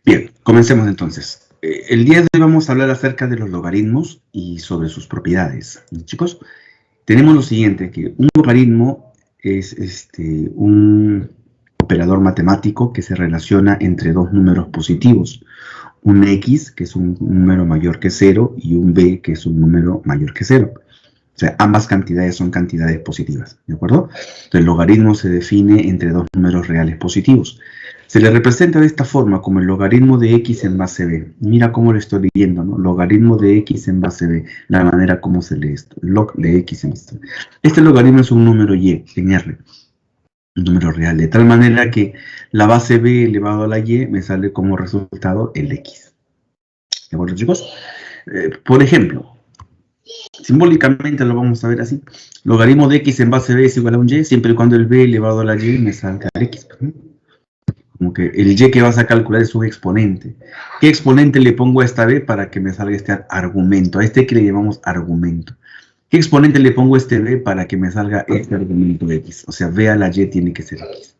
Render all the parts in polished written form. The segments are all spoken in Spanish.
Bien, comencemos entonces. El día de hoy vamos a hablar acerca de los logaritmos y sobre sus propiedades. Chicos, tenemos lo siguiente, que un logaritmo es un operador matemático que se relaciona entre dos números positivos. Un x, que es un número mayor que 0, y un b, que es un número mayor que 0. O sea, ambas cantidades son cantidades positivas, ¿de acuerdo? Entonces, el logaritmo se define entre dos números reales positivos. Se le representa de esta forma como el logaritmo de x en base b. Mira cómo lo estoy leyendo, ¿no? Logaritmo de x en base b. La manera como se lee esto. Log de x en base b. Este logaritmo es un número y en R. Un número real. De tal manera que la base b elevado a la y me sale como resultado el x. ¿De acuerdo, chicos? Por ejemplo, simbólicamente lo vamos a ver así. Logaritmo de x en base b es igual a un y, siempre y cuando el b elevado a la y me salga el x. Como que el y que vas a calcular es un exponente. ¿Qué exponente le pongo a esta b para que me salga este argumento? A este que le llamamos argumento. ¿Qué exponente le pongo a este b para que me salga este argumento x? O sea, b a la y tiene que ser x.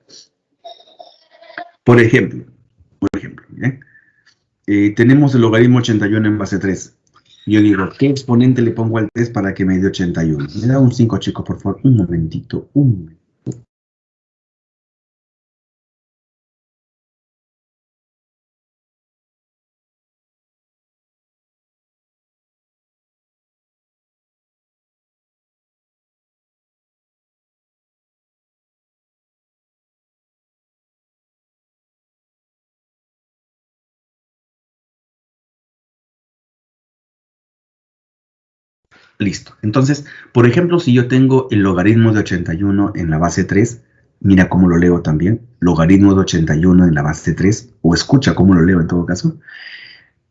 Por ejemplo, tenemos el logaritmo 81 en base 3. Yo digo, ¿qué exponente le pongo al 3 para que me dé 81? Me da un 5, chicos, por favor. Un momentito. Listo. Entonces, por ejemplo, si yo tengo el logaritmo de 81 en la base 3, mira cómo lo leo también. Logaritmo de 81 en la base 3, o escucha cómo lo leo en todo caso.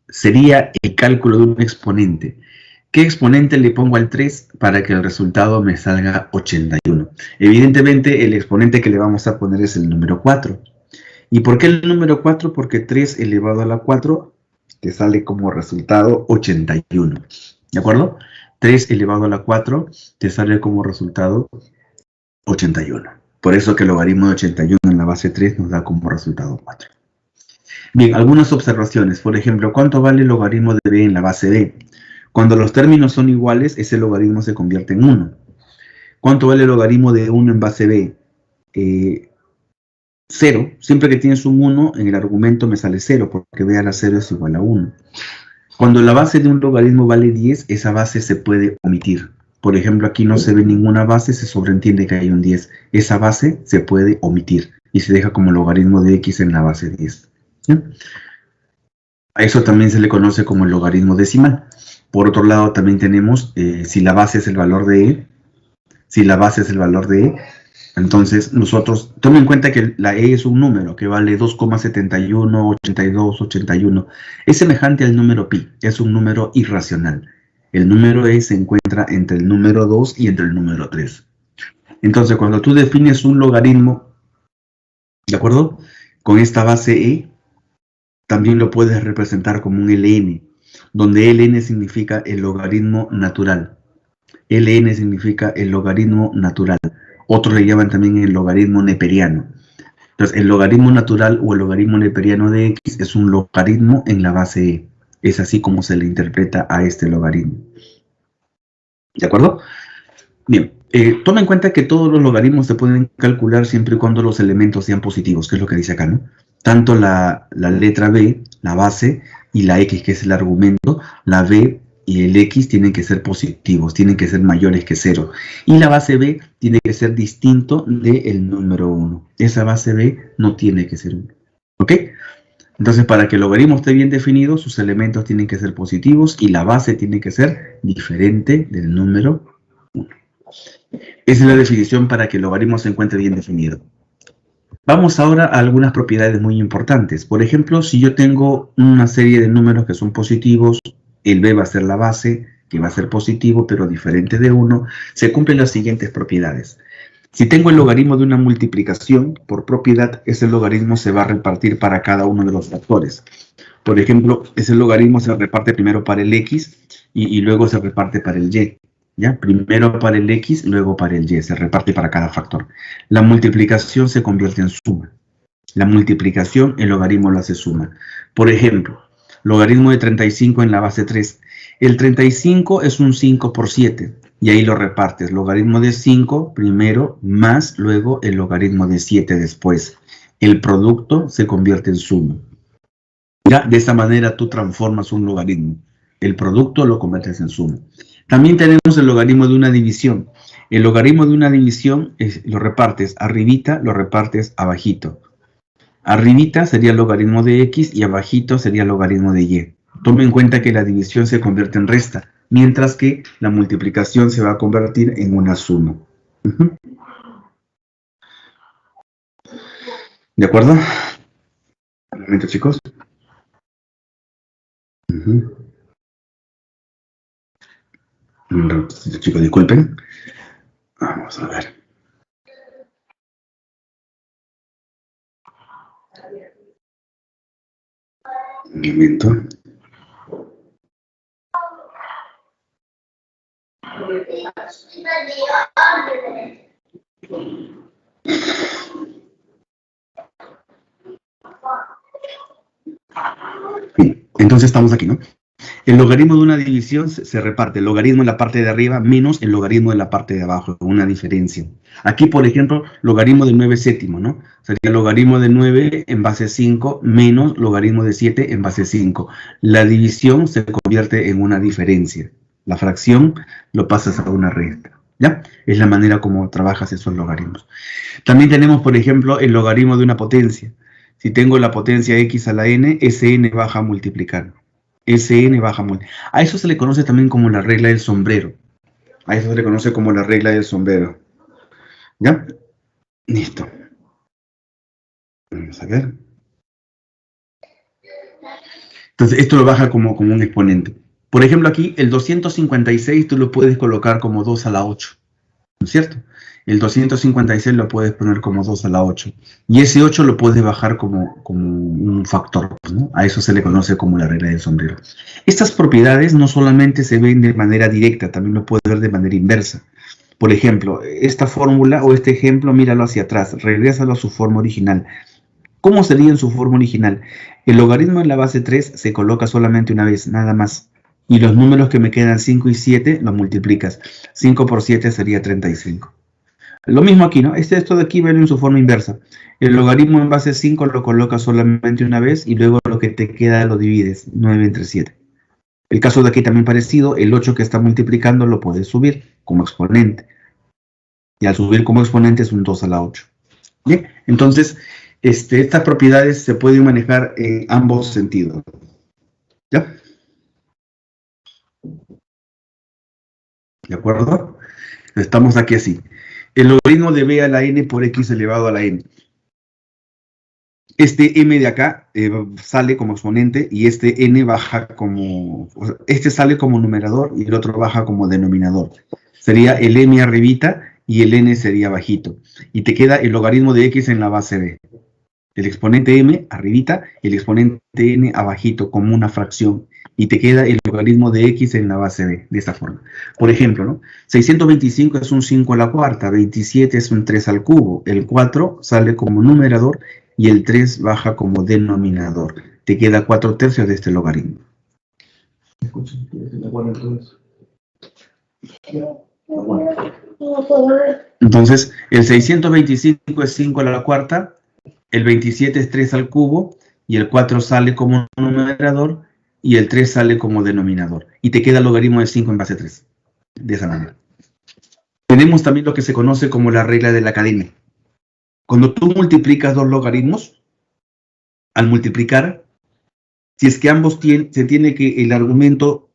Sería el cálculo de un exponente. ¿Qué exponente le pongo al 3 para que el resultado me salga 81? Evidentemente, el exponente que le vamos a poner es el número 4. ¿Y por qué el número 4? Porque 3 elevado a la 4 te sale como resultado 81. ¿De acuerdo? 3 elevado a la 4 te sale como resultado 81. Por eso que el logaritmo de 81 en la base 3 nos da como resultado 4. Bien, algunas observaciones. Por ejemplo, ¿cuánto vale el logaritmo de b en la base b? Cuando los términos son iguales, ese logaritmo se convierte en 1. ¿Cuánto vale el logaritmo de 1 en base b? 0. Siempre que tienes un 1, en el argumento me sale 0, porque b a la 0 es igual a 1. Cuando la base de un logaritmo vale 10, esa base se puede omitir. Por ejemplo, aquí no se ve ninguna base, se sobreentiende que hay un 10. Esa base se puede omitir y se deja como logaritmo de x en la base 10. ¿Sí? A eso también se le conoce como el logaritmo decimal. Por otro lado, también tenemos, si la base es el valor de e, entonces nosotros, tomen en cuenta que la e es un número que vale 2,71, 82, 81. Es semejante al número pi, es un número irracional. El número e se encuentra entre el número 2 y entre el número 3. Entonces, cuando tú defines un logaritmo, ¿de acuerdo? Con esta base e, también lo puedes representar como un ln, donde ln significa el logaritmo natural. ln significa el logaritmo natural. Otros le llaman también el logaritmo neperiano. Entonces, el logaritmo natural o el logaritmo neperiano de x es un logaritmo en la base e. Es así como se le interpreta a este logaritmo. ¿De acuerdo? Bien, toma en cuenta que todos los logaritmos se pueden calcular siempre y cuando los elementos sean positivos, que es lo que dice acá, ¿no? Tanto la letra b, la base, y la x, que es el argumento, la b y el x tienen que ser positivos, tienen que ser mayores que 0. Y la base b tiene que ser distinto del número 1. Esa base b no tiene que ser 1. ¿Ok? Entonces, para que el logaritmo esté bien definido, sus elementos tienen que ser positivos y la base tiene que ser diferente del número 1. Esa es la definición para que el logaritmo se encuentre bien definido. Vamos ahora a algunas propiedades muy importantes. Por ejemplo, si yo tengo una serie de números que son positivos, el b va a ser la base, que va a ser positivo, pero diferente de 1, se cumplen las siguientes propiedades. Si tengo el logaritmo de una multiplicación, por propiedad, ese logaritmo se va a repartir para cada uno de los factores. Por ejemplo, ese logaritmo se reparte primero para el x y luego se reparte para el y. ¿Ya? Primero para el x, luego para el y, se reparte para cada factor. La multiplicación se convierte en suma. La multiplicación, el logaritmo lo hace suma. Por ejemplo, logaritmo de 35 en la base 3. El 35 es un 5 por 7. Y ahí lo repartes. Logaritmo de 5 primero, más luego el logaritmo de 7 después. El producto se convierte en suma. Ya, de esta manera tú transformas un logaritmo. El producto lo conviertes en suma. También tenemos el logaritmo de una división. El logaritmo de una división lo repartes arribita, lo repartes abajito. Arribita sería el logaritmo de x y abajito sería el logaritmo de y. Tome en cuenta que la división se convierte en resta, mientras que la multiplicación se va a convertir en una suma. ¿De acuerdo? Un momento, chicos. Un ratito, chicos, disculpen. Vamos a ver. Un momento. Bien, entonces estamos aquí, ¿no? El logaritmo de una división se reparte el logaritmo en la parte de arriba menos el logaritmo en la parte de abajo, una diferencia. Aquí, por ejemplo, logaritmo de 9 séptimo, ¿no? Sería logaritmo de 9 en base 5 menos logaritmo de 7 en base 5. La división se convierte en una diferencia. La fracción lo pasas a una resta. ¿Ya? Es la manera como trabajas esos logaritmos. También tenemos, por ejemplo, el logaritmo de una potencia. Si tengo la potencia x a la n, ese n baja a multiplicar. Sn baja multiplicar. A eso se le conoce también como la regla del sombrero. A eso se le conoce como la regla del sombrero. ¿Ya? Listo. Vamos a ver. Entonces, esto lo baja como un exponente. Por ejemplo, aquí el 256 tú lo puedes colocar como 2 a la 8. ¿No es cierto? El 256 lo puedes poner como 2 a la 8. Y ese 8 lo puedes bajar como un factor, ¿no? A eso se le conoce como la regla del sombrero. Estas propiedades no solamente se ven de manera directa, también lo puedes ver de manera inversa. Por ejemplo, esta fórmula o este ejemplo, míralo hacia atrás, regrésalo a su forma original. ¿Cómo sería en su forma original? El logaritmo en la base 3 se coloca solamente una vez, nada más. Y los números que me quedan 5 y 7 los multiplicas. 5 por 7 sería 35. Lo mismo aquí, ¿no? Esto de aquí velo en su forma inversa. El logaritmo en base 5 lo colocas solamente una vez y luego lo que te queda lo divides, 9 entre 7. El caso de aquí también parecido, el 8 que está multiplicando lo puedes subir como exponente. Y al subir como exponente es un 2 a la 8. Bien, entonces estas propiedades se pueden manejar en ambos sentidos. ¿Ya? ¿De acuerdo? Estamos aquí así. El logaritmo de b a la n por x elevado a la n. Este m de acá sale como exponente y este n baja como... Este sale como numerador y el otro baja como denominador. Sería el m arribita y el n sería bajito. Y te queda el logaritmo de x en la base b. El exponente m arribita y el exponente n abajito como una fracción. Y te queda el logaritmo de x en la base b, de esta forma. Por ejemplo, ¿no? 625 es un 5 a la cuarta, 27 es un 3 al cubo, el 4 sale como numerador y el 3 baja como denominador. Te queda 4 tercios de este logaritmo. Entonces, el 625 es 5 a la cuarta, el 27 es 3 al cubo y el 4 sale como numerador y el 3 sale como denominador. Y te queda el logaritmo de 5 en base 3. De esa manera. Tenemos también lo que se conoce como la regla de la cadena. Cuando tú multiplicas dos logaritmos, al multiplicar, si es que ambos se tiene que el argumento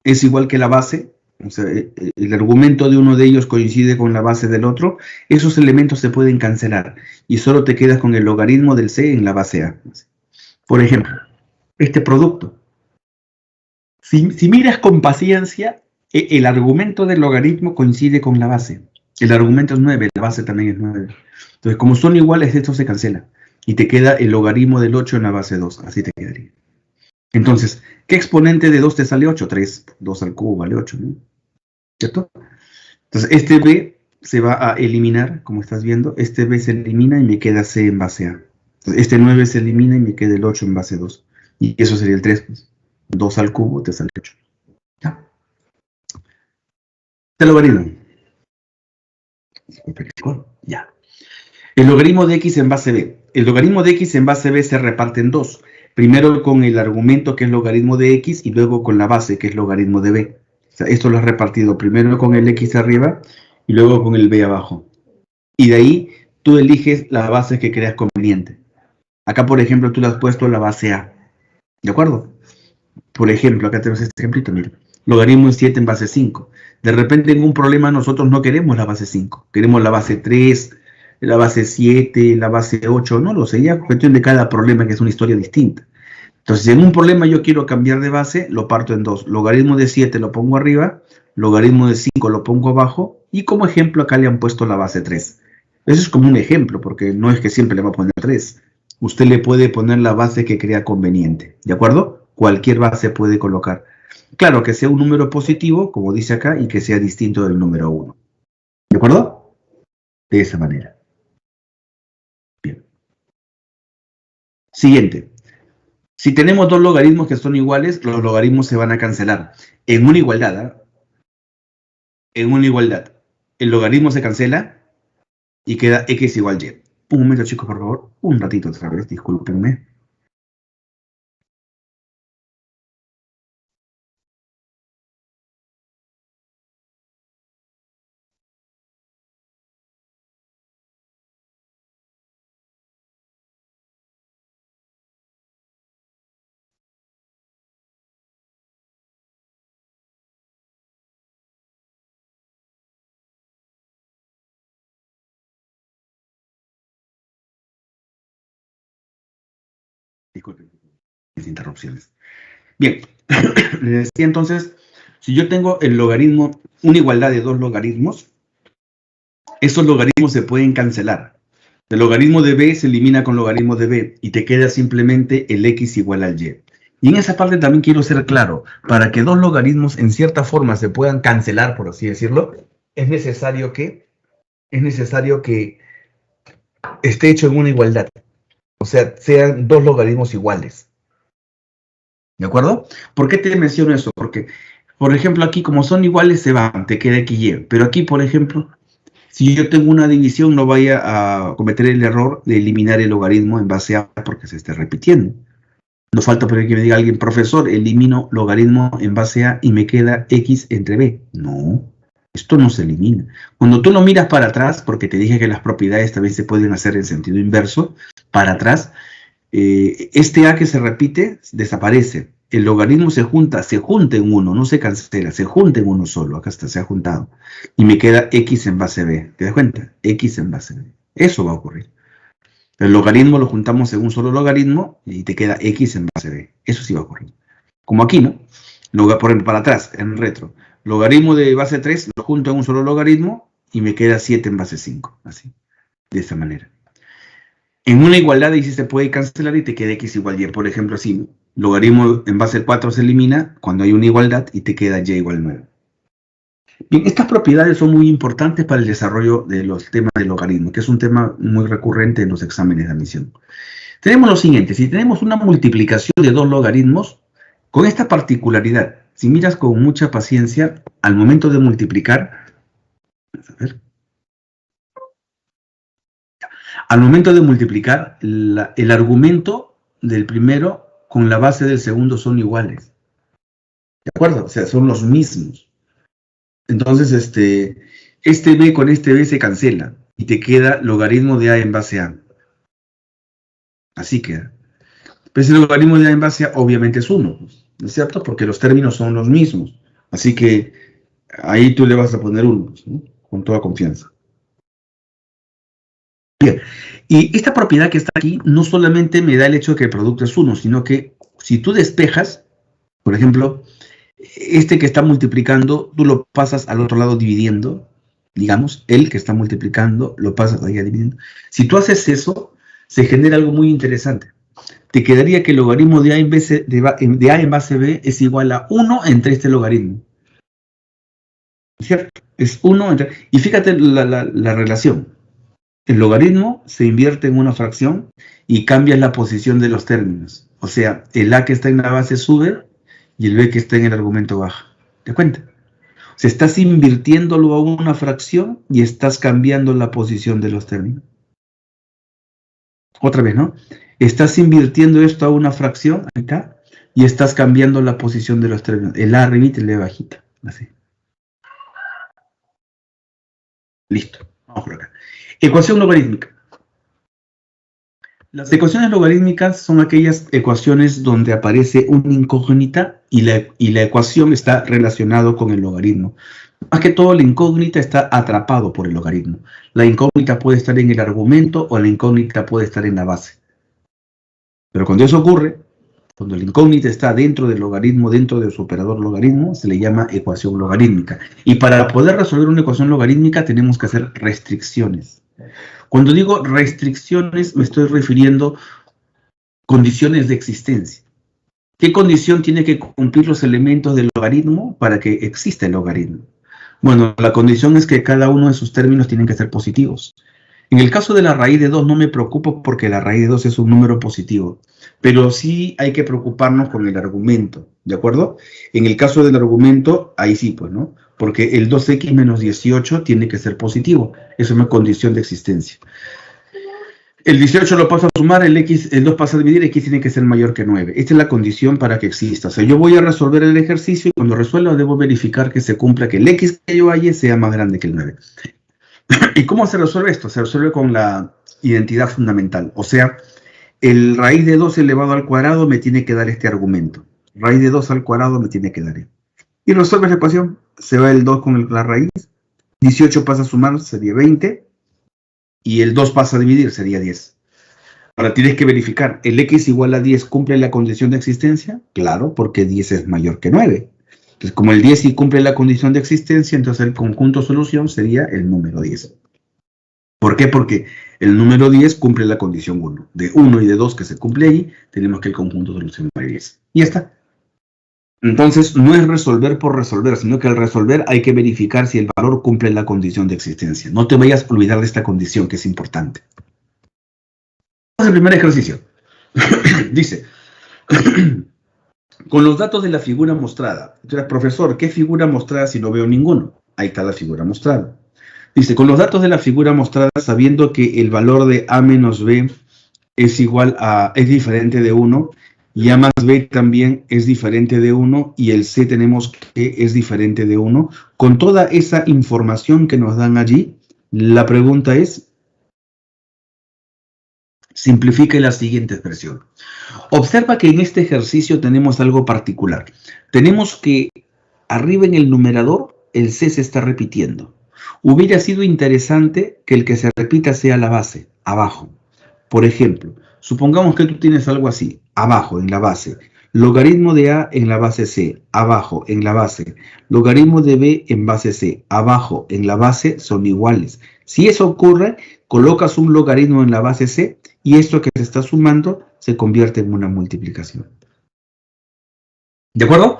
es igual que la base, o sea, el argumento de uno de ellos coincide con la base del otro, esos elementos se pueden cancelar y solo te quedas con el logaritmo del c en la base a. Por ejemplo, este producto. Si miras con paciencia, el argumento del logaritmo coincide con la base. El argumento es 9, la base también es 9. Entonces, como son iguales, esto se cancela. Y te queda el logaritmo del 8 en la base 2. Así te quedaría. Entonces, ¿qué exponente de 2 te sale 8? 3. 2 al cubo vale 8, ¿no? ¿Cierto? Entonces, este b se va a eliminar, como estás viendo. Este b se elimina y me queda c en base a. Este 9 se elimina y me queda el 8 en base 2. Y eso sería el 3. Pues. 2 al cubo te sale 8. ¿Ya? El logaritmo. Ya. El logaritmo de x en base b. El logaritmo de x en base b se reparte en dos. Primero con el argumento que es logaritmo de x y luego con la base que es logaritmo de b. O sea, esto lo has repartido primero con el x arriba y luego con el b abajo. Y de ahí tú eliges la base que creas conveniente. Acá, por ejemplo, tú le has puesto la base a. ¿De acuerdo? Por ejemplo, acá tenemos este ejemplito, mira. Logaritmo de 7 en base 5. De repente en un problema nosotros no queremos la base 5. Queremos la base 3, la base 7, la base 8. No lo sé, ya cuestión de cada problema que es una historia distinta. Entonces, en un problema yo quiero cambiar de base, lo parto en dos. Logaritmo de 7 lo pongo arriba, logaritmo de 5 lo pongo abajo, y como ejemplo acá le han puesto la base 3. Eso es como un ejemplo, porque no es que siempre le va a poner 3. Usted le puede poner la base que crea conveniente, ¿de acuerdo? Cualquier base puede colocar. Claro, que sea un número positivo, como dice acá, y que sea distinto del número 1. ¿De acuerdo? De esa manera. Bien. Siguiente. Si tenemos dos logaritmos que son iguales, los logaritmos se van a cancelar. En una igualdad, ¿eh? En una igualdad, el logaritmo se cancela y queda x igual y. Un momento, chicos, por favor. Un ratito otra vez, discúlpenme. Disculpen las interrupciones. Bien, les decía entonces, si yo tengo el logaritmo, una igualdad de dos logaritmos, esos logaritmos se pueden cancelar. El logaritmo de b se elimina con logaritmo de b y te queda simplemente el x igual al y. Y en esa parte también quiero ser claro, para que dos logaritmos en cierta forma se puedan cancelar, por así decirlo, es necesario que esté hecho en una igualdad. O sea, sean dos logaritmos iguales. ¿De acuerdo? ¿Por qué te menciono eso? Porque, por ejemplo, aquí como son iguales se van, te queda x y. Pero aquí, por ejemplo, si yo tengo una división, no vaya a cometer el error de eliminar el logaritmo en base a porque se esté repitiendo. No falta por que me diga alguien, profesor, elimino logaritmo en base a y me queda x entre b. No, esto no se elimina. Cuando tú lo miras para atrás, porque te dije que las propiedades también se pueden hacer en sentido inverso, para atrás, este a que se repite desaparece. El logaritmo se junta en uno, no se cancela, se junta en uno solo. Acá está, se ha juntado. Y me queda x en base b. ¿Te das cuenta? X en base b. Eso va a ocurrir. El logaritmo lo juntamos en un solo logaritmo y te queda x en base b. Eso sí va a ocurrir. Como aquí, ¿no? Por ejemplo, para atrás, en retro. Logaritmo de base 3 lo junto en un solo logaritmo y me queda 7 en base 5. Así, de esa manera. En una igualdad ahí sí se puede cancelar y te queda x igual y. Por ejemplo, así, logaritmo en base 4 se elimina cuando hay una igualdad y te queda y igual 9. Bien, estas propiedades son muy importantes para el desarrollo de los temas de logaritmo, que es un tema muy recurrente en los exámenes de admisión. Tenemos lo siguiente, si tenemos una multiplicación de dos logaritmos, con esta particularidad, si miras con mucha paciencia, al momento de multiplicar, el argumento del primero con la base del segundo son iguales. ¿De acuerdo? O sea, son los mismos. Entonces, este b con este b se cancela y te queda logaritmo de a en base a. Así queda. Pero ese logaritmo de a en base a obviamente es 1, ¿no es cierto? Porque los términos son los mismos. Así que ahí tú le vas a poner 1, ¿no? Con toda confianza. Bien, y esta propiedad que está aquí no solamente me da el hecho de que el producto es 1, sino que si tú despejas, por ejemplo, este que está multiplicando, tú lo pasas al otro lado dividiendo, digamos, el que está multiplicando, lo pasas allá dividiendo. Si tú haces eso, se genera algo muy interesante. Te quedaría que el logaritmo de a en base b es igual a 1 entre este logaritmo. ¿Cierto? Es 1 entre... Y fíjate la relación. El logaritmo se invierte en una fracción y cambia la posición de los términos. O sea, el a que está en la base sube y el b que está en el argumento baja. ¿Te das cuenta? O sea, estás invirtiéndolo a una fracción y estás cambiando la posición de los términos. Otra vez, ¿no? Estás invirtiendo esto a una fracción, ahí está, y estás cambiando la posición de los términos. El a arribita y el b bajita. Así. Listo. Vamos por acá. Ecuación logarítmica. Las ecuaciones logarítmicas son aquellas ecuaciones donde aparece una incógnita y la ecuación está relacionada con el logaritmo. Más que todo, la incógnita está atrapado por el logaritmo. La incógnita puede estar en el argumento o la incógnita puede estar en la base. Pero cuando eso ocurre, cuando la incógnita está dentro del logaritmo, dentro de su operador logaritmo, se le llama ecuación logarítmica. Y para poder resolver una ecuación logarítmica tenemos que hacer restricciones. Cuando digo restricciones, me estoy refiriendo a condiciones de existencia. ¿Qué condición tiene que cumplir los elementos del logaritmo para que exista el logaritmo? Bueno, la condición es que cada uno de sus términos tienen que ser positivos. En el caso de la raíz de 2 no me preocupo porque la raíz de 2 es un número positivo, pero sí hay que preocuparnos con el argumento, ¿de acuerdo? En el caso del argumento, ahí sí, pues, ¿no? Porque el 2x menos 18 tiene que ser positivo, eso es una condición de existencia. El 18 lo paso a sumar, el 2 pasa a dividir, x tiene que ser mayor que 9. Esta es la condición para que exista. O sea, yo voy a resolver el ejercicio y cuando resuelva debo verificar que se cumpla que el x que yo halle sea más grande que el 9. ¿Y cómo se resuelve esto? Se resuelve con la identidad fundamental. O sea, el raíz de 2 elevado al cuadrado me tiene que dar este argumento. Raíz de 2 al cuadrado me tiene que dar esto. Y resuelve la ecuación. Se va el 2 con la raíz. 18 pasa a sumar, sería 20. Y el 2 pasa a dividir, sería 10. Ahora tienes que verificar, ¿el x igual a 10 cumple la condición de existencia? Claro, porque 10 es mayor que 9. Entonces, como el 10 sí cumple la condición de existencia, entonces el conjunto solución sería el número 10. ¿Por qué? Porque el número 10 cumple la condición 1. De 1 y de 2 que se cumple ahí, tenemos que el conjunto solución vale 10. Y ya está. Entonces, no es resolver por resolver, sino que al resolver hay que verificar si el valor cumple la condición de existencia. No te vayas a olvidar de esta condición, que es importante. Vamos al primer ejercicio. Dice, con los datos de la figura mostrada. Entonces, profesor, ¿qué figura mostrada si no veo ninguno? Ahí está la figura mostrada. Dice, con los datos de la figura mostrada, sabiendo que el valor de a menos b es diferente de 1, y a más b también es diferente de 1, y el c tenemos que es diferente de 1. Con toda esa información que nos dan allí, la pregunta es, simplifique la siguiente expresión. Observa que en este ejercicio tenemos algo particular. Tenemos que arriba en el numerador, el c se está repitiendo. Hubiera sido interesante que el que se repita sea la base, abajo. Por ejemplo, supongamos que tú tienes algo así, abajo en la base, logaritmo de a en la base c, abajo en la base, logaritmo de b en base c, abajo en la base son iguales. Si eso ocurre, colocas un logaritmo en la base c y esto que se está sumando se convierte en una multiplicación. ¿De acuerdo?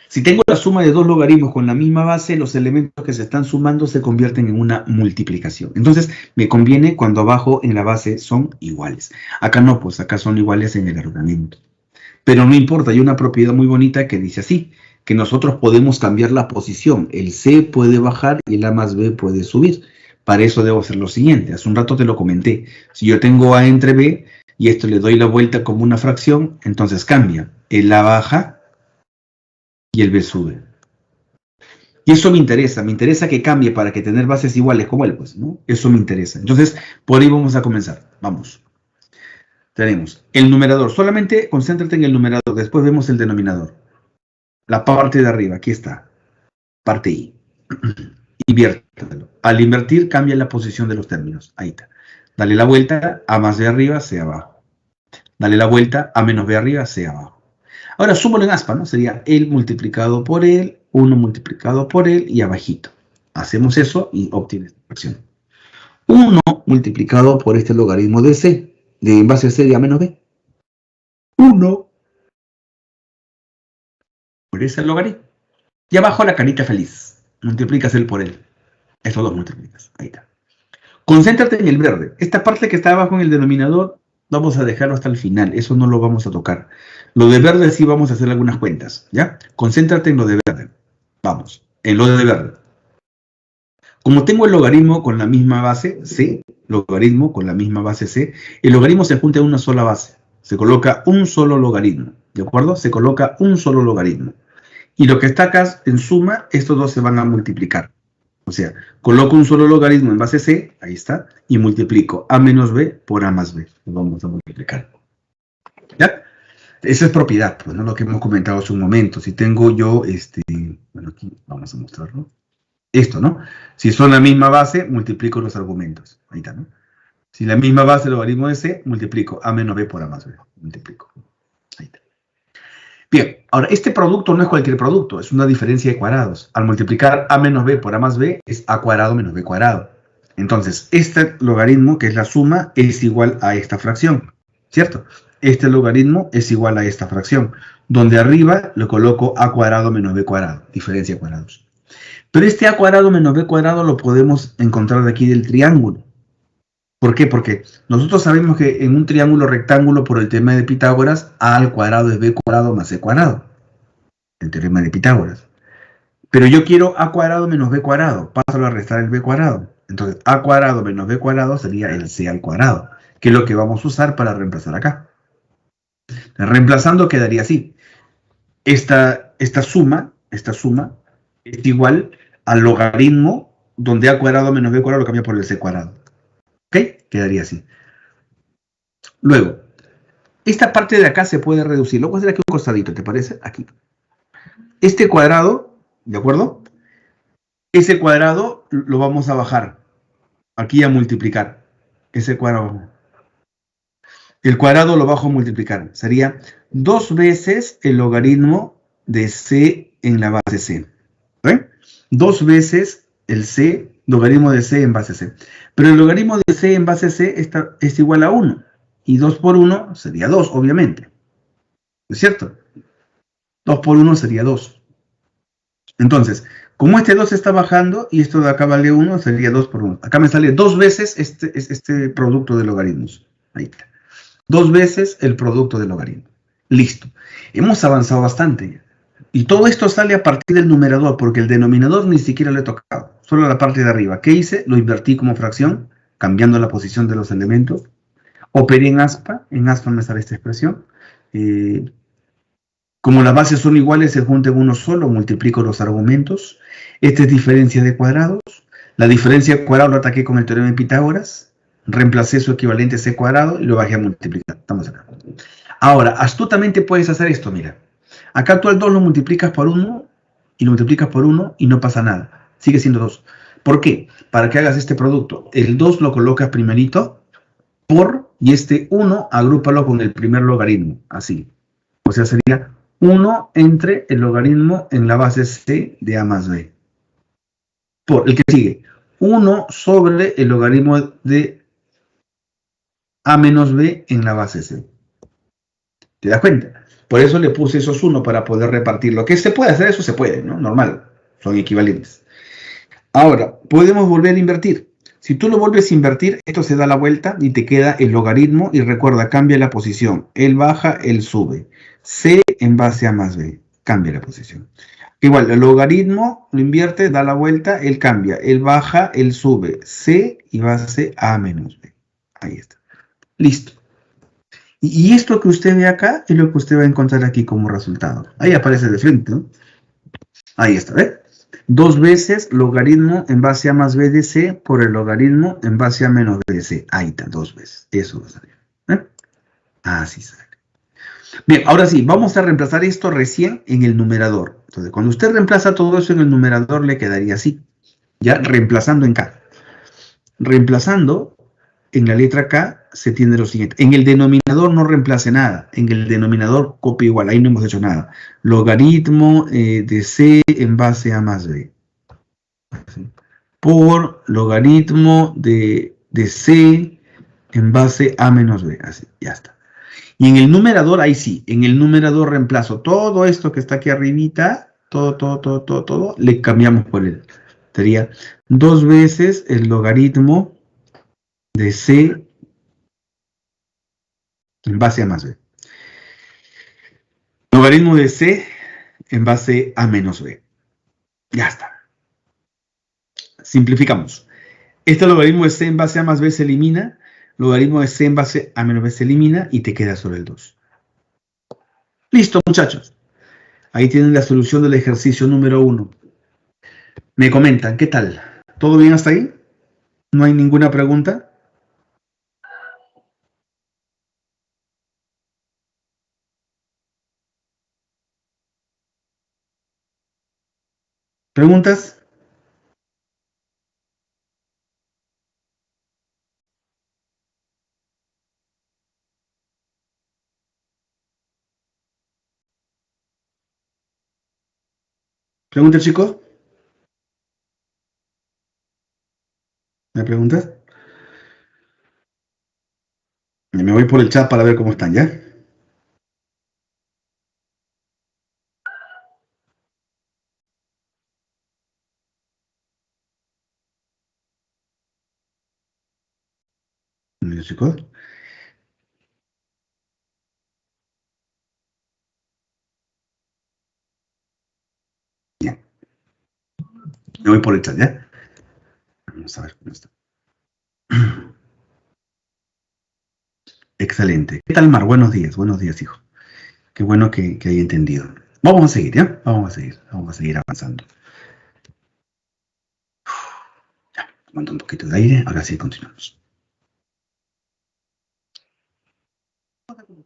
Si tengo la suma de dos logaritmos con la misma base, los elementos que se están sumando se convierten en una multiplicación. Entonces, me conviene cuando abajo en la base son iguales. Acá no, pues acá son iguales en el argumento. Pero no importa, hay una propiedad muy bonita que dice así, que nosotros podemos cambiar la posición. El C puede bajar y el A más B puede subir. Para eso debo hacer lo siguiente. Hace un rato te lo comenté. Si yo tengo A entre B y esto le doy la vuelta como una fracción, entonces cambia. El A baja y el B sube. Y eso me interesa que cambie para que tener bases iguales como él, pues, ¿no? Eso me interesa. Entonces, por ahí vamos a comenzar. Vamos. Tenemos el numerador. Solamente concéntrate en el numerador, después vemos el denominador. La parte de arriba, aquí está. Parte I. Inviértelo. Al invertir, cambia la posición de los términos. Ahí está. Dale la vuelta, A más B arriba, C abajo. Dale la vuelta, A menos B arriba, C abajo. Ahora súmalo en aspa, ¿no? Sería el multiplicado por el, 1 multiplicado por el y abajito. Hacemos eso y obtienes esta expresión. 1 multiplicado por este logaritmo de C, de en base a C de A menos B. 1 por ese logaritmo. Y abajo la carita feliz. Multiplicas el por él. Estos dos multiplicas. Ahí está. Concéntrate en el verde. Esta parte que está abajo en el denominador, vamos a dejarlo hasta el final. Eso no lo vamos a tocar. Lo de verde sí vamos a hacer algunas cuentas, ¿ya? Concéntrate en lo de verde. Vamos, en lo de verde. Como tengo el logaritmo con la misma base, C, logaritmo con la misma base C, el logaritmo se junta en una sola base. Se coloca un solo logaritmo, ¿de acuerdo? Se coloca un solo logaritmo. Y lo que está acá en suma, estos dos se van a multiplicar. O sea, coloco un solo logaritmo en base C, ahí está, y multiplico A menos B por A más B. Lo vamos a multiplicar. ¿Ya? Esa es propiedad, pues, ¿no? Lo que hemos comentado hace un momento. Si tengo yo, bueno, aquí vamos a mostrarlo. Esto, ¿no? Si son la misma base, multiplico los argumentos. Ahí está, ¿no? Si la misma base del logaritmo de C, multiplico A menos B por A más B. Multiplico. Ahí está. Bien, ahora, este producto no es cualquier producto, es una diferencia de cuadrados. Al multiplicar A menos B por A más B, es A cuadrado menos B cuadrado. Entonces, este logaritmo, que es la suma, es igual a esta fracción, ¿cierto? Este logaritmo es igual a esta fracción, donde arriba le coloco A cuadrado menos B cuadrado, diferencia de cuadrados. Pero este A cuadrado menos B cuadrado lo podemos encontrar de aquí del triángulo. ¿Por qué? Porque nosotros sabemos que en un triángulo rectángulo, por el teorema de Pitágoras, A al cuadrado es B cuadrado más C cuadrado. El teorema de Pitágoras. Pero yo quiero A cuadrado menos B cuadrado. Paso a restar el B cuadrado. Entonces, A cuadrado menos B cuadrado sería el C al cuadrado, que es lo que vamos a usar para reemplazar acá. Reemplazando quedaría así. Esta suma es igual al logaritmo donde A cuadrado menos B cuadrado lo cambia por el C cuadrado. ¿Ok? Quedaría así. Luego, esta parte de acá se puede reducir. Lo voy a hacer aquí un costadito, ¿te parece? Aquí. Este cuadrado, ¿de acuerdo? Ese cuadrado lo vamos a bajar. Aquí a multiplicar. Ese cuadrado. El cuadrado lo bajo a multiplicar. Sería 2 veces el logaritmo de C en la base C. ¿Ve? 2 veces el C, logaritmo de C en base C. Pero el logaritmo de C en base C es igual a 1. Y 2 por 1 sería 2, obviamente. ¿Es cierto? 2 por 1 sería 2. Entonces, como este 2 está bajando y esto de acá vale 1, sería 2 por 1. Acá me sale 2 veces este producto de logaritmos. Ahí está. 2 veces el producto de logaritmo. Listo. Hemos avanzado bastante. Y todo esto sale a partir del numerador, porque el denominador ni siquiera lo he tocado. Solo la parte de arriba. ¿Qué hice? Lo invertí como fracción, cambiando la posición de los elementos. Operé en aspa. En aspa me sale esta expresión. Como las bases son iguales, se juntan uno solo, multiplico los argumentos. Esta es diferencia de cuadrados. La diferencia de cuadrados lo ataqué con el teorema de Pitágoras. Reemplacé su equivalente C cuadrado y lo bajé a multiplicar. Estamos acá. Ahora, astutamente puedes hacer esto, mira. Acá tú al 2 lo multiplicas por 1 y lo multiplicas por 1 y no pasa nada. Sigue siendo 2. ¿Por qué? Para que hagas este producto. El 2 lo colocas primerito por, y este 1 agrúpalo con el primer logaritmo. Así. O sea, sería 1 entre el logaritmo en la base C de A más B. Por el que sigue. 1 sobre el logaritmo de A menos B en la base C. ¿Te das cuenta? Por eso le puse esos 1 para poder repartirlo. ¿Qué se puede hacer? Eso se puede, ¿no? Normal. Son equivalentes. Ahora, podemos volver a invertir. Si tú lo vuelves a invertir, esto se da la vuelta y te queda el logaritmo. Y recuerda, cambia la posición. Él baja, él sube. C en base a más B. Cambia la posición. Igual, el logaritmo lo invierte, da la vuelta, él cambia. Él baja, él sube. C y base A menos B. Ahí está. Listo. Y esto que usted ve acá es lo que usted va a encontrar aquí como resultado. Ahí aparece de frente, ¿no? Ahí está, ¿ve? 2 veces logaritmo en base a más B de C por el logaritmo en base a menos B de C. Ahí está, 2 veces. Eso va a salir. Así sale. Bien, ahora sí, vamos a reemplazar esto recién en el numerador. Entonces, cuando usted reemplaza todo eso en el numerador, le quedaría así. Ya, reemplazando en K. Reemplazando en la letra K se tiene lo siguiente. En el denominador no reemplace nada. En el denominador copia igual. Ahí no hemos hecho nada. Logaritmo de C en base a más B. ¿Sí? Por logaritmo de C en base a menos B. Así, ya está. Y en el numerador, ahí sí. En el numerador reemplazo todo esto que está aquí arribita. Todo. Le cambiamos por él. Sería 2 veces el logaritmo de C en base a más B. Logaritmo de C en base a menos B. Ya está. Simplificamos. Este logaritmo de C en base a más B se elimina. Logaritmo de C en base a menos B se elimina y te queda sobre el 2. Listo, muchachos. Ahí tienen la solución del ejercicio número 1. Me comentan, ¿qué tal? ¿Todo bien hasta ahí? ¿No hay ninguna pregunta? ¿Preguntas? ¿Preguntas, chicos? ¿Me preguntas? Me voy por el chat para ver cómo están, ¿ya? Chicos. Bien. Me voy por el chat, ¿ya? Vamos a ver cómo está. Excelente. ¿Qué tal, Mar? Buenos días, hijo. Qué bueno que haya entendido. Vamos a seguir, ¿ya? Vamos a seguir avanzando. Ya, tomando un poquito de aire, ahora sí continuamos.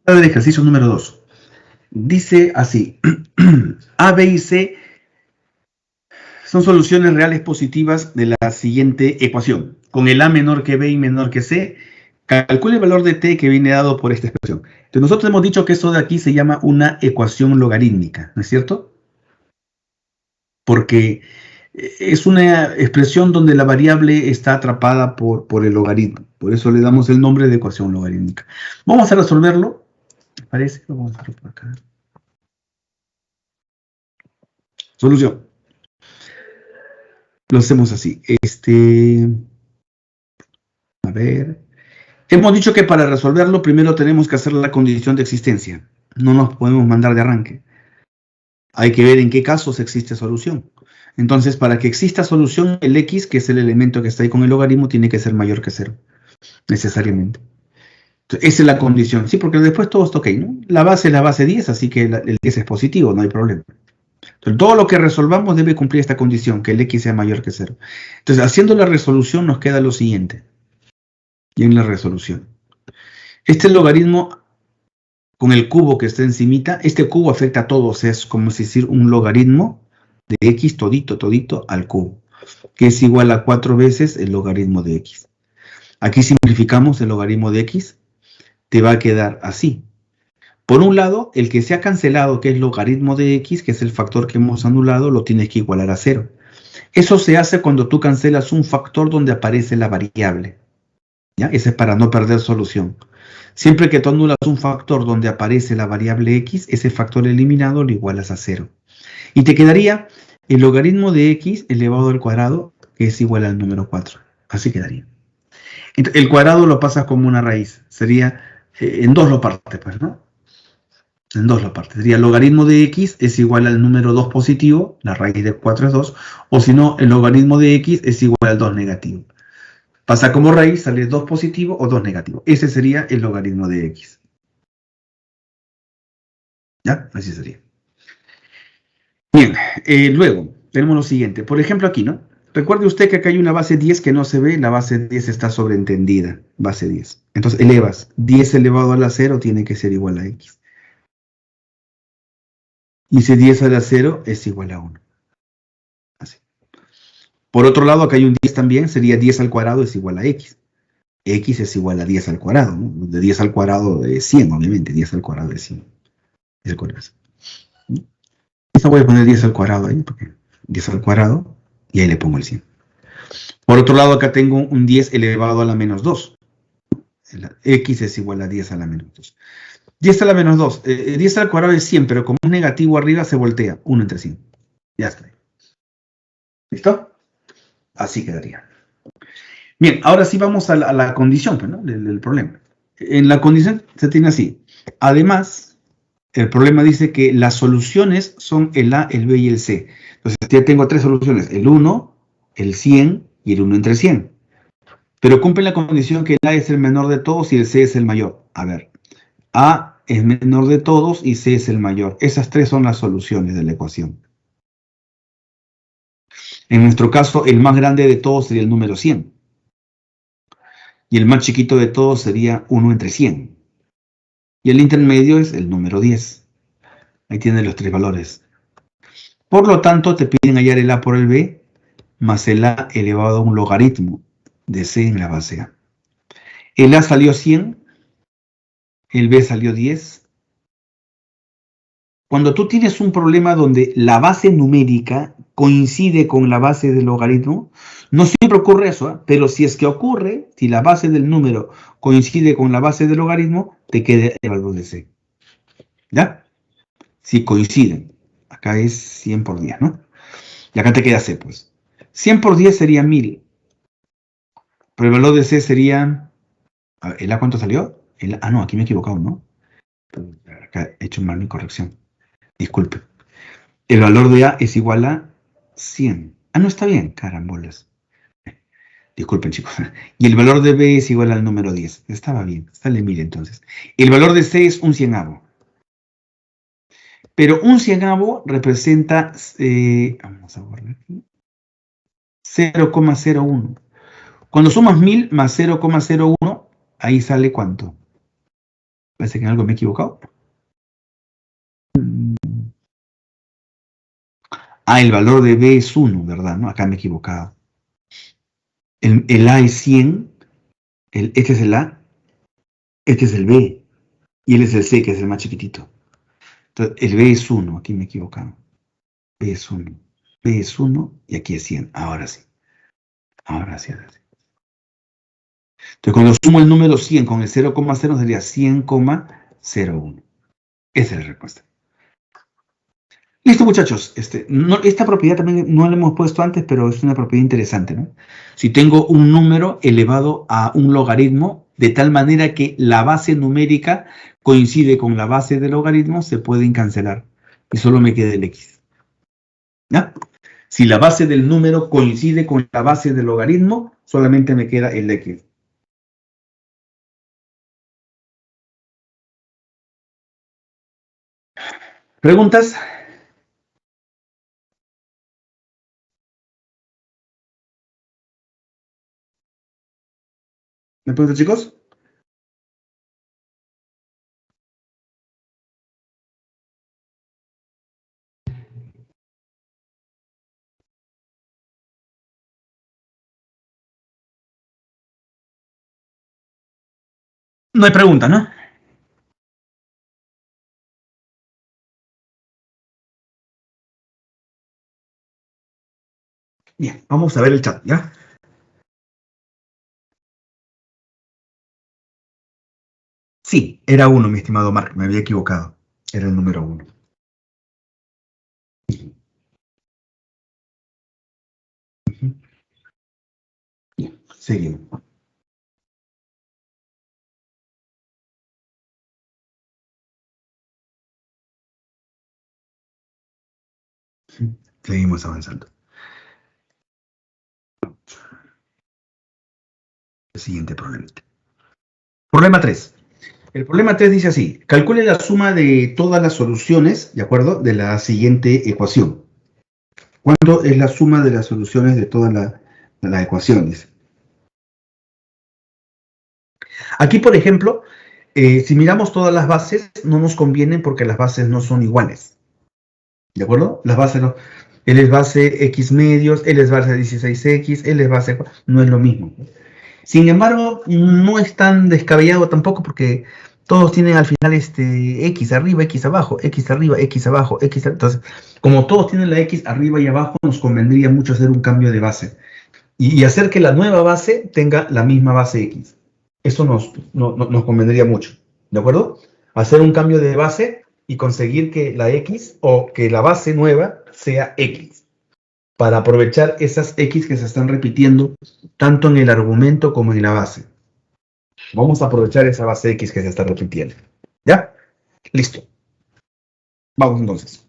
El ejercicio número 2. Dice así, A, B y C son soluciones reales positivas de la siguiente ecuación. Con el A menor que B y menor que C, calcule el valor de t que viene dado por esta expresión. Entonces nosotros hemos dicho que esto de aquí se llama una ecuación logarítmica, ¿no es cierto? Porque es una expresión donde la variable está atrapada por el logaritmo. Por eso le damos el nombre de ecuación logarítmica. Vamos a resolverlo. ¿Me parece? Vamos a hacerlo por acá. Solución. Lo hacemos así. A ver. Hemos dicho que para resolverlo primero tenemos que hacer la condición de existencia. No nos podemos mandar de arranque. Hay que ver en qué casos existe solución. Entonces, para que exista solución, el x, que es el elemento que está ahí con el logaritmo, tiene que ser mayor que 0, necesariamente. Entonces, esa es la condición. Sí, porque después todo está ok, ¿no? La base es la base 10, así que el 10 es positivo, no hay problema. Entonces, todo lo que resolvamos debe cumplir esta condición, que el x sea mayor que 0. Entonces, haciendo la resolución nos queda lo siguiente. Y en la resolución. Este logaritmo con el cubo que está encimita, este cubo afecta a todos, es como si decir un logaritmo de x todito al cubo, que es igual a 4 veces el logaritmo de x. Aquí simplificamos el logaritmo de x, te va a quedar así. Por un lado, el que se ha cancelado, que es logaritmo de x, que es el factor que hemos anulado, lo tienes que igualar a 0. Eso se hace cuando tú cancelas un factor donde aparece la variable. ¿Ya? Ese es para no perder solución. Siempre que tú anulas un factor donde aparece la variable x, ese factor eliminado lo igualas a 0. Y te quedaría el logaritmo de x elevado al cuadrado, que es igual al número 4. Así quedaría. Entonces, el cuadrado lo pasas como una raíz. Sería, en dos lo partes, pues, ¿no? En dos lo partes. Sería el logaritmo de x es igual al número 2 positivo, la raíz de 4 es 2, o si no, el logaritmo de x es igual al 2 negativo. Pasa como raíz, sale 2 positivo o 2 negativo. Ese sería el logaritmo de x. ¿Ya? Así sería. Bien, luego tenemos lo siguiente. Por ejemplo, aquí, ¿no? Recuerde usted que acá hay una base 10 que no se ve. La base 10 está sobreentendida. Base 10. Entonces elevas. 10 elevado a la 0 tiene que ser igual a x. Y si 10 a la 0 es igual a 1. Así. Por otro lado, acá hay un 10 también. Sería 10 al cuadrado es igual a x. X es igual a 10 al cuadrado, ¿no? De 10 al cuadrado es 100, obviamente. 10 al cuadrado es 100. Es el cuadrado. Esta voy a poner 10 al cuadrado ahí, porque 10 al cuadrado, y ahí le pongo el 100. Por otro lado, acá tengo un 10 elevado a la menos 2. X es igual a 10 a la menos 2. 10 a la menos 2. 10 al cuadrado es 100, pero como es negativo arriba se voltea. 1 entre 100. Ya está. ¿Listo? Así quedaría. Bien, ahora sí vamos a la condición, pues, ¿no? del problema. En la condición se tiene así. Además, el problema dice que las soluciones son el A, el B y el C. Entonces, ya tengo tres soluciones, el 1, el 100 y el 1 entre 100. Pero cumple la condición que el A es el menor de todos y el C es el mayor. A ver, A es menor de todos y C es el mayor. Esas tres son las soluciones de la ecuación. En nuestro caso, el más grande de todos sería el número 100. Y el más chiquito de todos sería 1 entre 100. Y el intermedio es el número 10. Ahí tienen los tres valores. Por lo tanto, te piden hallar el A por el B, más el A elevado a un logaritmo de C en la base A. El A salió 100, el B salió 10. Cuando tú tienes un problema donde la base numérica coincide con la base del logaritmo, no siempre ocurre eso, ¿eh? Pero si es que ocurre, si la base del número coincide con la base del logaritmo, te queda el valor de C. ¿Ya? Si coinciden. Acá es 100 por 10, ¿no? Y acá te queda C, pues. 100 por 10 sería 1000. Pero el valor de C sería... A ver, ¿el A cuánto salió? No, aquí me he equivocado, ¿no? Acá he hecho mal mi corrección. Disculpe. El valor de A es igual a 100. No está bien, carambolas. Disculpen, chicos. Y el valor de B es igual al número 10. Estaba bien, sale 1000 entonces. El valor de C es un cienavo. Pero un cienavo representa, vamos a borrar aquí, 0,01. Cuando sumas 1000 más 0,01, ahí sale ¿cuánto? Parece que en algo me he equivocado. El valor de B es 1, ¿verdad? ¿No? Acá me he equivocado. El A es 100, este es el A, este es el B, y él es el C, que es el más chiquitito. Entonces, el B es 1, aquí me he equivocado. B es 1, B es 1, y aquí es 100. Ahora sí. Ahora sí, ahora sí. Entonces, cuando sumo el número 100 con el 0,0 sería 100,01. Esa es la respuesta. Listo, muchachos. Esta propiedad también no la hemos puesto antes, pero es una propiedad interesante, ¿no? Si tengo un número elevado a un logaritmo, de tal manera que la base numérica coincide con la base del logaritmo, se pueden cancelar. Y solo me queda el x. ¿Ya? Si la base del número coincide con la base del logaritmo, solamente me queda el x. ¿Preguntas? ¿Me preguntan, chicos? No hay pregunta, ¿no? Bien, vamos a ver el chat, ¿ya? Sí, era 1, mi estimado Mark, me había equivocado. Era el número 1. Bien, seguimos. Seguimos avanzando. El siguiente problema. Problema 3. El problema 3 dice así. Calcule la suma de todas las soluciones, ¿de acuerdo? De la siguiente ecuación. ¿Cuánto es la suma de las soluciones de todas las ecuaciones? Aquí, por ejemplo, si miramos todas las bases, no nos convienen porque las bases no son iguales. ¿De acuerdo? Las bases no. Él es base X medios, él es base 16X, él es base... No es lo mismo. Sin embargo, no es tan descabellado tampoco porque todos tienen al final X arriba, X abajo, X arriba, X abajo, X... Entonces, como todos tienen la X arriba y abajo, nos convendría mucho hacer un cambio de base. Y hacer que la nueva base tenga la misma base X. Eso nos convendría mucho. ¿De acuerdo? Hacer un cambio de base y conseguir que la X o que la base nueva sea X. para aprovechar esas X que se están repitiendo tanto en el argumento como en la base. Vamos a aprovechar esa base X que se está repitiendo. ¿Ya? Listo. Vamos entonces.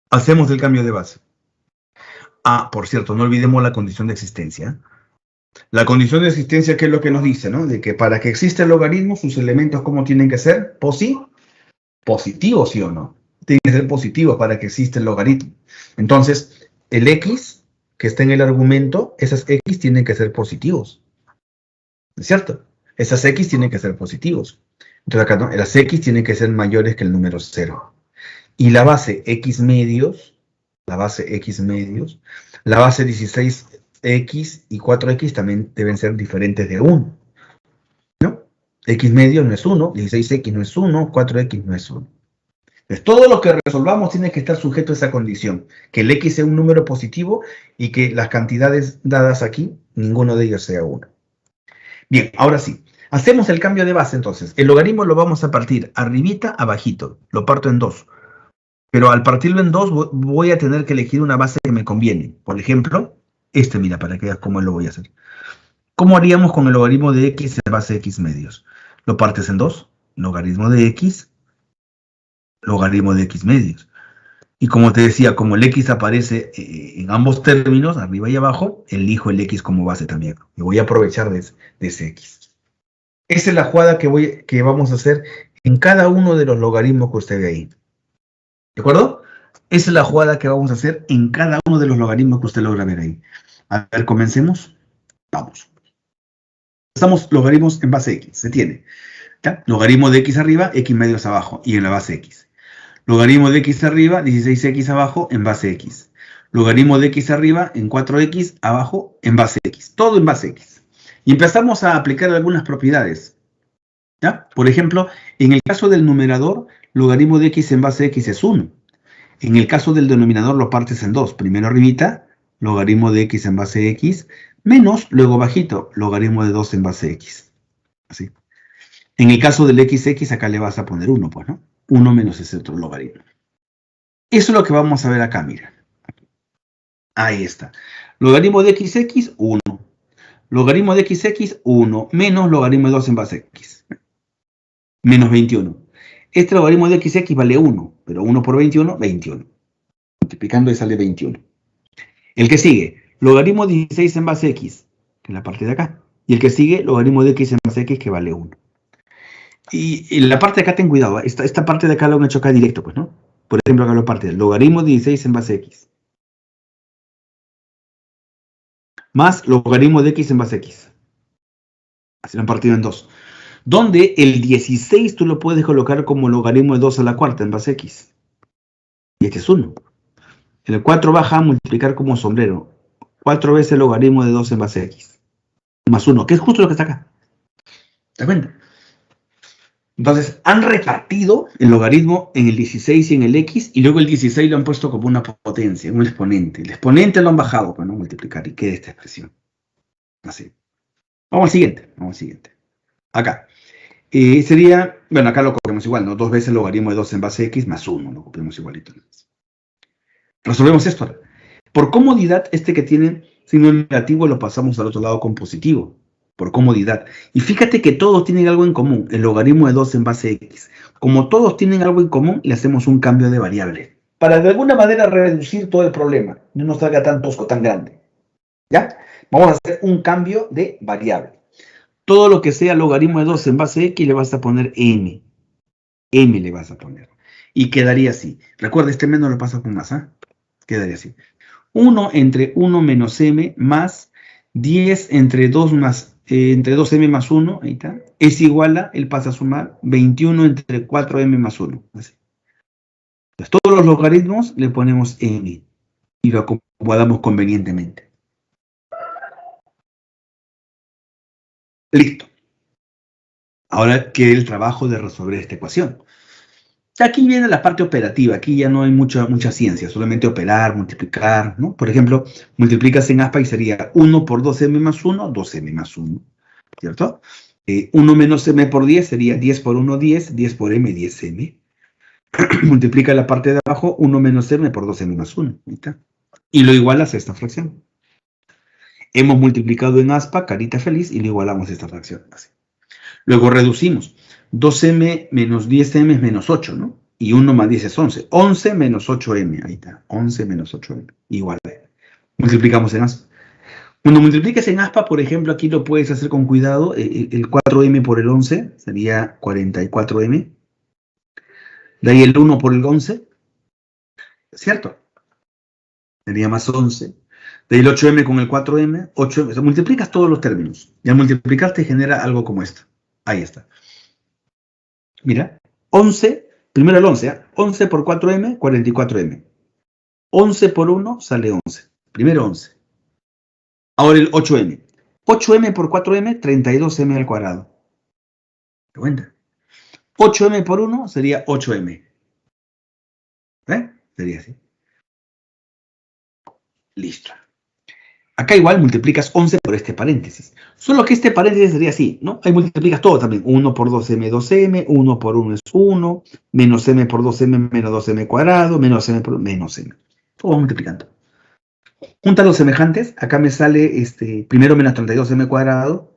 Hacemos el cambio de base. Ah, por cierto, no olvidemos la condición de existencia. La condición de existencia, ¿qué es lo que nos dice, no? De que para que exista el logaritmo, sus elementos, ¿cómo tienen que ser? Positivos, ¿sí o no? Tienen que ser positivos para que exista el logaritmo. Entonces, el X que está en el argumento, esas X tienen que ser positivos. ¿Es cierto? Esas X tienen que ser positivos. Entonces acá, ¿no? Las X tienen que ser mayores que el número 0. Y la base X medios, la base 16X y 4X también deben ser diferentes de 1. ¿No? X medios no es 1, 16X no es 1, 4X no es 1. Entonces, todo lo que resolvamos tiene que estar sujeto a esa condición, que el X sea un número positivo y que las cantidades dadas aquí, ninguno de ellos sea 1. Bien, ahora sí. Hacemos el cambio de base entonces. El logaritmo lo vamos a partir arribita, abajito. Lo parto en 2. Pero al partirlo en 2 voy a tener que elegir una base que me conviene. Por ejemplo, mira, para que veas cómo lo voy a hacer. ¿Cómo haríamos con el logaritmo de X en base X medios? Lo partes en 2. Logaritmo de X medios. Y como te decía, como el X aparece en ambos términos, arriba y abajo, elijo el X como base también. Y voy a aprovechar de ese X. Esa es la jugada que vamos a hacer en cada uno de los logaritmos que usted ve ahí. ¿De acuerdo? Esa es la jugada que vamos a hacer en cada uno de los logaritmos que usted logra ver ahí. A ver, comencemos. Vamos. Estamos logaritmos en base X. Se tiene. ¿Ya? Logaritmo de X arriba, X medios abajo y en la base X. Logaritmo de X arriba, 16X abajo en base X. Logaritmo de X arriba en 4X abajo en base X. Todo en base X. Y empezamos a aplicar algunas propiedades. ¿Ya? Por ejemplo, en el caso del numerador, logaritmo de X en base X es 1. En el caso del denominador lo partes en 2. Primero arribita, logaritmo de X en base X, menos, luego bajito, logaritmo de 2 en base X. Así. En el caso del XX, acá le vas a poner 1, pues, ¿no? 1 menos ese otro logaritmo. Eso es lo que vamos a ver acá, mira. Ahí está. Logaritmo de XX, 1. Logaritmo de XX, 1, menos logaritmo de 2 en base X. Menos 21. Este logaritmo de XX vale 1, pero 1 por 21, 21. Multiplicando y sale 21. El que sigue, logaritmo de 16 en base X, que es la parte de acá. Y el que sigue, logaritmo de X en base X, que vale 1. Y la parte de acá, ten cuidado. Esta parte de acá lo han hecho acá directo, pues, ¿no? Por ejemplo, acá lo parte logaritmo de 16 en base X. Más logaritmo de X en base X. Así lo han partido en 2. Donde el 16 tú lo puedes colocar como logaritmo de 2 a la cuarta en base X. Y este es 1. El 4 baja a multiplicar como sombrero. 4 veces el logaritmo de 2 en base X. Más 1, que es justo lo que está acá. ¿Te das cuenta? Entonces, han repartido el logaritmo en el 16 y en el X, y luego el 16 lo han puesto como una potencia, un exponente. El exponente lo han bajado para no multiplicar, y queda esta expresión. Así. Vamos al siguiente. Acá. Sería, bueno, acá lo copiamos igual, ¿no? 2 veces el logaritmo de 2 en base X más 1, lo copiamos igualito. Resolvemos esto ahora. Por comodidad, que tiene signo negativo lo pasamos al otro lado con positivo. Por comodidad. Y fíjate que todos tienen algo en común, el logaritmo de 2 en base X. Como todos tienen algo en común, le hacemos un cambio de variable. Para de alguna manera reducir todo el problema. No nos salga tan tosco, tan grande. ¿Ya? Vamos a hacer un cambio de variable. Todo lo que sea logaritmo de 2 en base X le vas a poner m. M le vas a poner. Y quedaría así. Recuerda, menos lo paso con más, ¿ah? Quedaría así. 1 entre 1 menos m más 10 entre 2m más 1, ahí está, es igual a, él pasa a sumar, 21 entre 4m más 1. Así. Entonces, todos los logaritmos le ponemos m y lo acomodamos convenientemente. Listo. Ahora queda el trabajo de resolver esta ecuación. Aquí viene la parte operativa, aquí ya no hay mucha ciencia, solamente operar, multiplicar, ¿no? Por ejemplo, multiplicas en aspa y sería 1 por 2m más 1, 2m más 1, ¿cierto? 1 menos m por 10 sería 10 por 1, 10, 10 por m, 10m. Multiplica la parte de abajo, 1 menos m por 2m más 1, ahí está. y lo igualas a esta fracción. Hemos multiplicado en aspa, carita feliz, y lo igualamos a esta fracción. Así. Luego reducimos. 2m menos 10m es menos 8, ¿no? Y 1 más 10 es 11. 11 menos 8m. Ahí está. 11 menos 8m. Igual. Multiplicamos en aspa. Cuando multipliques en aspa, por ejemplo, aquí lo puedes hacer con cuidado. El 4m por el 11 sería 44m. De ahí el 1 por el 11. ¿Cierto? Sería más 11. De ahí el 8m con el 4m. 8m. O sea, multiplicas todos los términos. Y al multiplicar te genera algo como esto. Ahí está. Mira. 11. Primero el 11. 11 por 4m, 44m. 11 por 1 sale 11. Primero 11. Ahora el 8m. 8m por 4m, 32m al cuadrado. ¿Te cuenta? 8m por 1 sería 8m. ¿Eh? Sería así. Listo. Acá igual multiplicas 11 por este paréntesis. Solo que este paréntesis sería así, ¿no? Ahí multiplicas todo también. 1 por 2m, 2m. 1 por 1 es 1. Menos m por 2m, menos 2m cuadrado. Menos m por menos m. Todo multiplicando. Junta los semejantes. Acá me sale primero menos 32m cuadrado.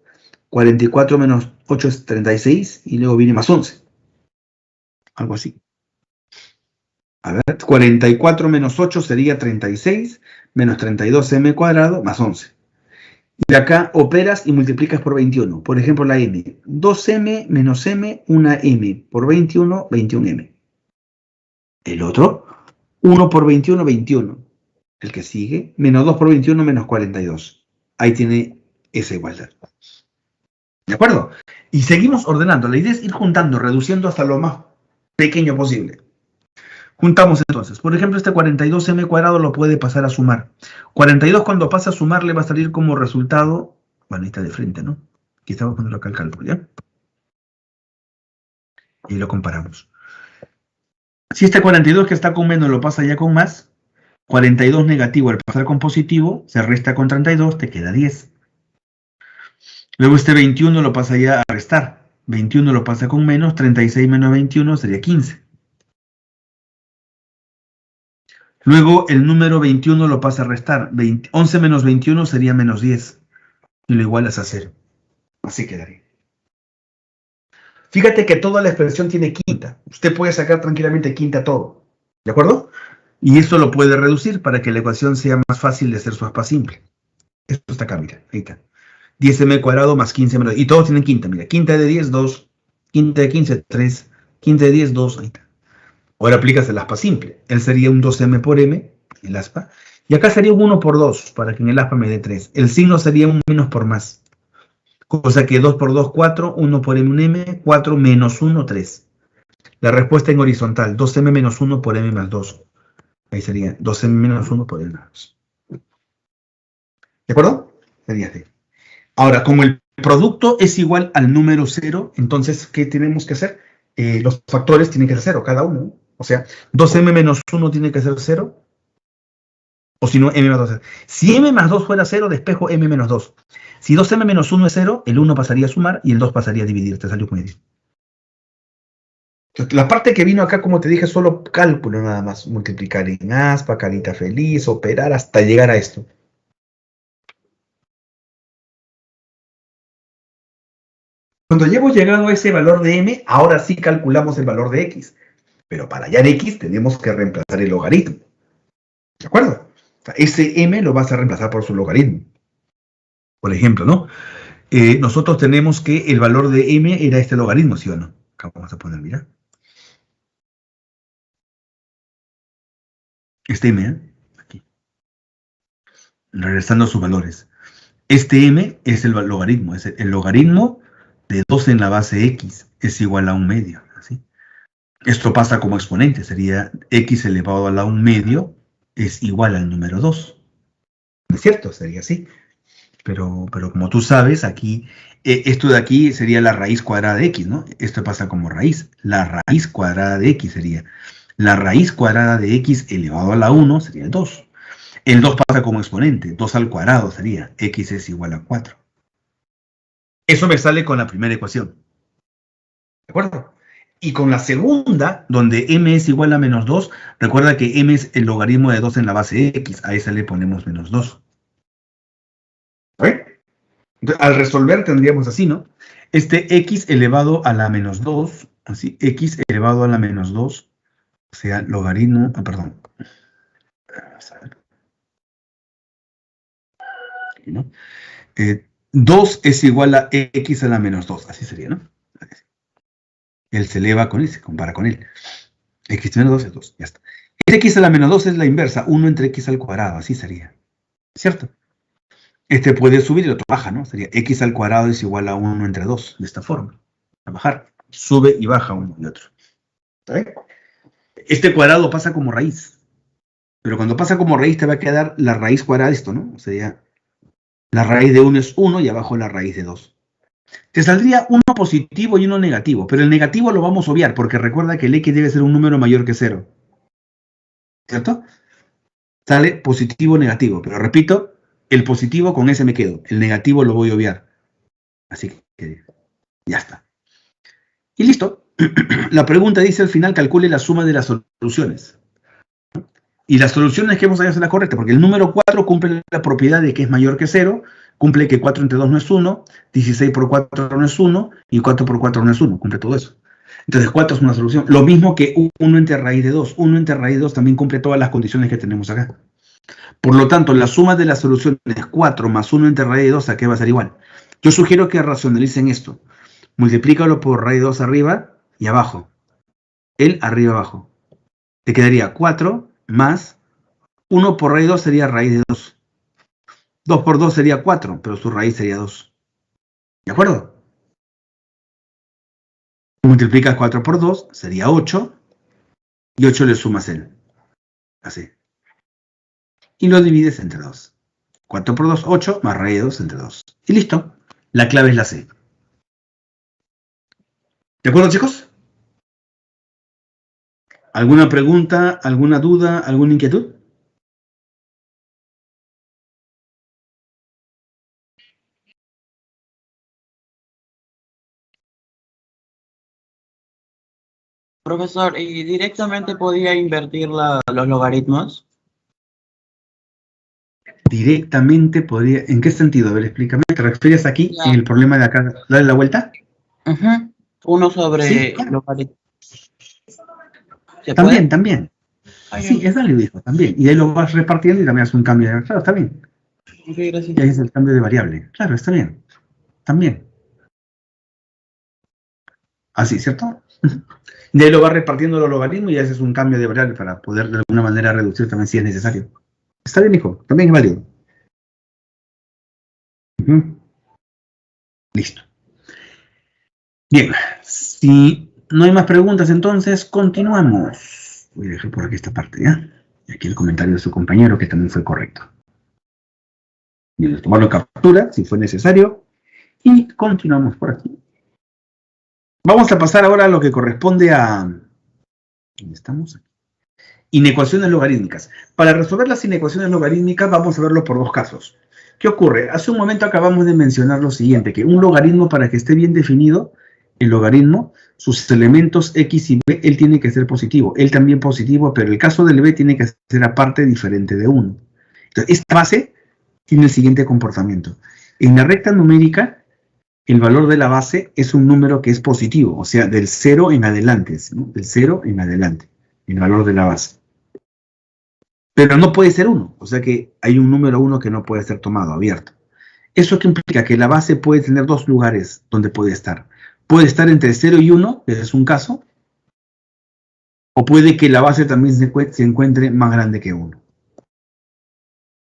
44 menos 8 es 36. Y luego viene más 11. Algo así. A ver, 44 menos 8 sería 36. Menos 32m cuadrado más 11. Y acá operas y multiplicas por 21. Por ejemplo, la m. 2m menos m, una m. Por 21, 21m. El otro, 1 por 21, 21. El que sigue, menos 2 por 21, menos 42. Ahí tiene esa igualdad. ¿De acuerdo? Y seguimos ordenando. La idea es ir juntando, reduciendo hasta lo más pequeño posible. Juntamos entonces. Por ejemplo, este 42m cuadrado lo puede pasar a sumar. 42 cuando pasa a sumar le va a salir como resultado. Bueno, ahí está de frente, ¿no? Quizá voy a ponerlo acá al cálculo, ¿ya? Y lo comparamos. Si este 42 que está con menos lo pasa ya con más, 42 negativo al pasar con positivo, se resta con 32, te queda 10. Luego este 21 lo pasa ya a restar. 21 lo pasa con menos, 36 menos 21 sería 15. Luego el número 21 lo pasa a restar. 11 menos 21 sería menos 10. Y lo igualas a 0. Así quedaría. Fíjate que toda la expresión tiene quinta. Usted puede sacar tranquilamente quinta todo. ¿De acuerdo? Y esto lo puede reducir para que la ecuación sea más fácil de hacer su aspa simple. Esto está acá, mira. Ahí está. 10m cuadrado más 15 menos. Y todos tienen quinta, mira. Quinta de 10, 2. Quinta de 15, 3. Quinta de 10, 2. Ahí está. Ahora aplicas el aspa simple. Él sería un 2m por m, el aspa. Y acá sería un 1 por 2, para que en el aspa me dé 3. El signo sería un menos por más. Cosa que 2 por 2, 4. 1 por m, un m. 4 menos 1, 3. La respuesta en horizontal. 2m menos 1 por m más 2. Ahí sería 2m menos 1 por m más 2. ¿De acuerdo? Sería así. Ahora, como el producto es igual al número 0, entonces, ¿qué tenemos que hacer? Los factores tienen que ser 0, cada uno. O sea, 2m menos 1 tiene que ser 0. O si no, m más 2. Si m más 2 fuera 0, despejo m menos 2. Si 2m menos 1 es 0, el 1 pasaría a sumar y el 2 pasaría a dividir. Te salió con medio. La parte que vino acá, como te dije, solo cálculo nada más. Multiplicar en aspa, carita feliz, operar hasta llegar a esto. Cuando hemos llegado a ese valor de m, ahora sí calculamos el valor de x. Pero para hallar x tenemos que reemplazar el logaritmo. ¿De acuerdo? O sea, ese m lo vas a reemplazar por su logaritmo. Por ejemplo, ¿no? Nosotros tenemos que el valor de m era este logaritmo, ¿sí o no? Acá vamos a poner, mira. Este m, aquí. Regresando a sus valores. Este m es el logaritmo. Es el logaritmo de 2 en la base x es igual a 1 medio. ¿Sí? Esto pasa como exponente. Sería x elevado a la 1 medio es igual al número 2. ¿No es cierto? Sería así. Pero como tú sabes, aquí, esto de aquí sería la raíz cuadrada de x, ¿no? Esto pasa como raíz. La raíz cuadrada de x sería la raíz cuadrada de x elevado a la 1 sería el 2. El 2 pasa como exponente. 2 al cuadrado sería x es igual a 4. Eso me sale con la primera ecuación. ¿De acuerdo? Y con la segunda, donde m es igual a menos 2, recuerda que m es el logaritmo de 2 en la base x. A esa le ponemos menos 2. ¿Ve? Entonces, al resolver tendríamos así, ¿no? Este x elevado a la menos 2, así, x elevado a la menos 2, o sea, logaritmo, perdón. Vamos a ver. Aquí, ¿no? 2 es igual a x a la menos 2, así sería, ¿no? Él se eleva con él, se compara con él. X menos 2 es 2, ya está. Este x a la menos 2 es la inversa, 1 entre x al cuadrado, así sería. ¿Cierto? Este puede subir y el otro baja, ¿no? Sería x al cuadrado es igual a 1 entre 2, de esta forma. A bajar. Sube y baja uno y otro. ¿Está bien? Este cuadrado pasa como raíz. Pero cuando pasa como raíz te va a quedar la raíz cuadrada de esto, ¿no? Sería la raíz de 1 es 1 y abajo la raíz de 2. Te saldría uno positivo y uno negativo, pero el negativo lo vamos a obviar porque recuerda que el x debe ser un número mayor que 0. ¿Cierto? Sale positivo o negativo, pero repito, el positivo con ese me quedo, el negativo lo voy a obviar. Así que ya está. Y listo. La pregunta dice al final, calcule la suma de las soluciones. Y las soluciones que hemos hallado son las correctas, porque el número 4 cumple la propiedad de que es mayor que 0, cumple que 4 entre 2 no es 1, 16 por 4 no es 1, y 4 por 4 no es 1, cumple todo eso. Entonces 4 es una solución. Lo mismo que 1 entre raíz de 2. 1 entre raíz de 2 también cumple todas las condiciones que tenemos acá. Por lo tanto, la suma de las soluciones 4 más 1 entre raíz de 2, ¿a qué va a ser igual? Yo sugiero que racionalicen esto. Multiplícalo por raíz de 2 arriba y abajo. El arriba abajo. Te quedaría 4 más 1 por raíz de 2 sería raíz de 2. 2 por 2 sería 4, pero su raíz sería 2. ¿De acuerdo? Multiplicas 4 por 2, sería 8. Y 8 le sumas él. Así. Y lo divides entre 2. 4 por 2, 8, más raíz de 2 entre 2. Y listo. La clave es la C. ¿De acuerdo, chicos? ¿Alguna pregunta, alguna duda, alguna inquietud? Profesor, ¿y directamente podía invertir los logaritmos? Directamente podría... ¿En qué sentido? A ver, explícame. ¿Te refieres aquí Ya. en el problema de acá? ¿Darle la vuelta? Ujú. Uno sobre Sí, claro. logaritmos. ¿Se También, puede? también. Ah, Sí, ya. es válido, hijo, también. Y ahí lo vas repartiendo y también haces un cambio de... Claro, está bien. Ok, gracias. Y ahí es el cambio de variable. Claro, está bien. También. Así, ¿cierto? De ahí lo vas repartiendo los logaritmos y haces un cambio de variable para poder de alguna manera reducir también si es necesario. Está bien, hijo. También es válido. Listo. Bien. Si no hay más preguntas, entonces continuamos. Voy a dejar por aquí esta parte, ¿ya? Y aquí el comentario de su compañero que también fue correcto. Bien, tomarlo captura si fue necesario. Y continuamos por aquí. Vamos a pasar ahora a lo que corresponde a... ¿Dónde estamos? Inecuaciones logarítmicas. Para resolver las inecuaciones logarítmicas vamos a verlo por dos casos. ¿Qué ocurre? Hace un momento acabamos de mencionar lo siguiente, que un logaritmo, para que esté bien definido, el logaritmo, sus elementos x y b, él tiene que ser positivo. Él también positivo, pero el caso del b tiene que ser aparte diferente de 1. Entonces, esta base tiene el siguiente comportamiento. En la recta numérica, el valor de la base es un número que es positivo, o sea, del 0 en adelante, ¿no? Del 0 en adelante, el valor de la base. Pero no puede ser 1, o sea que hay un número 1 que no puede ser tomado, abierto. ¿Eso qué implica? Que la base puede tener dos lugares donde puede estar. Puede estar entre 0 y 1, ese es un caso, o puede que la base también se encuentre más grande que 1.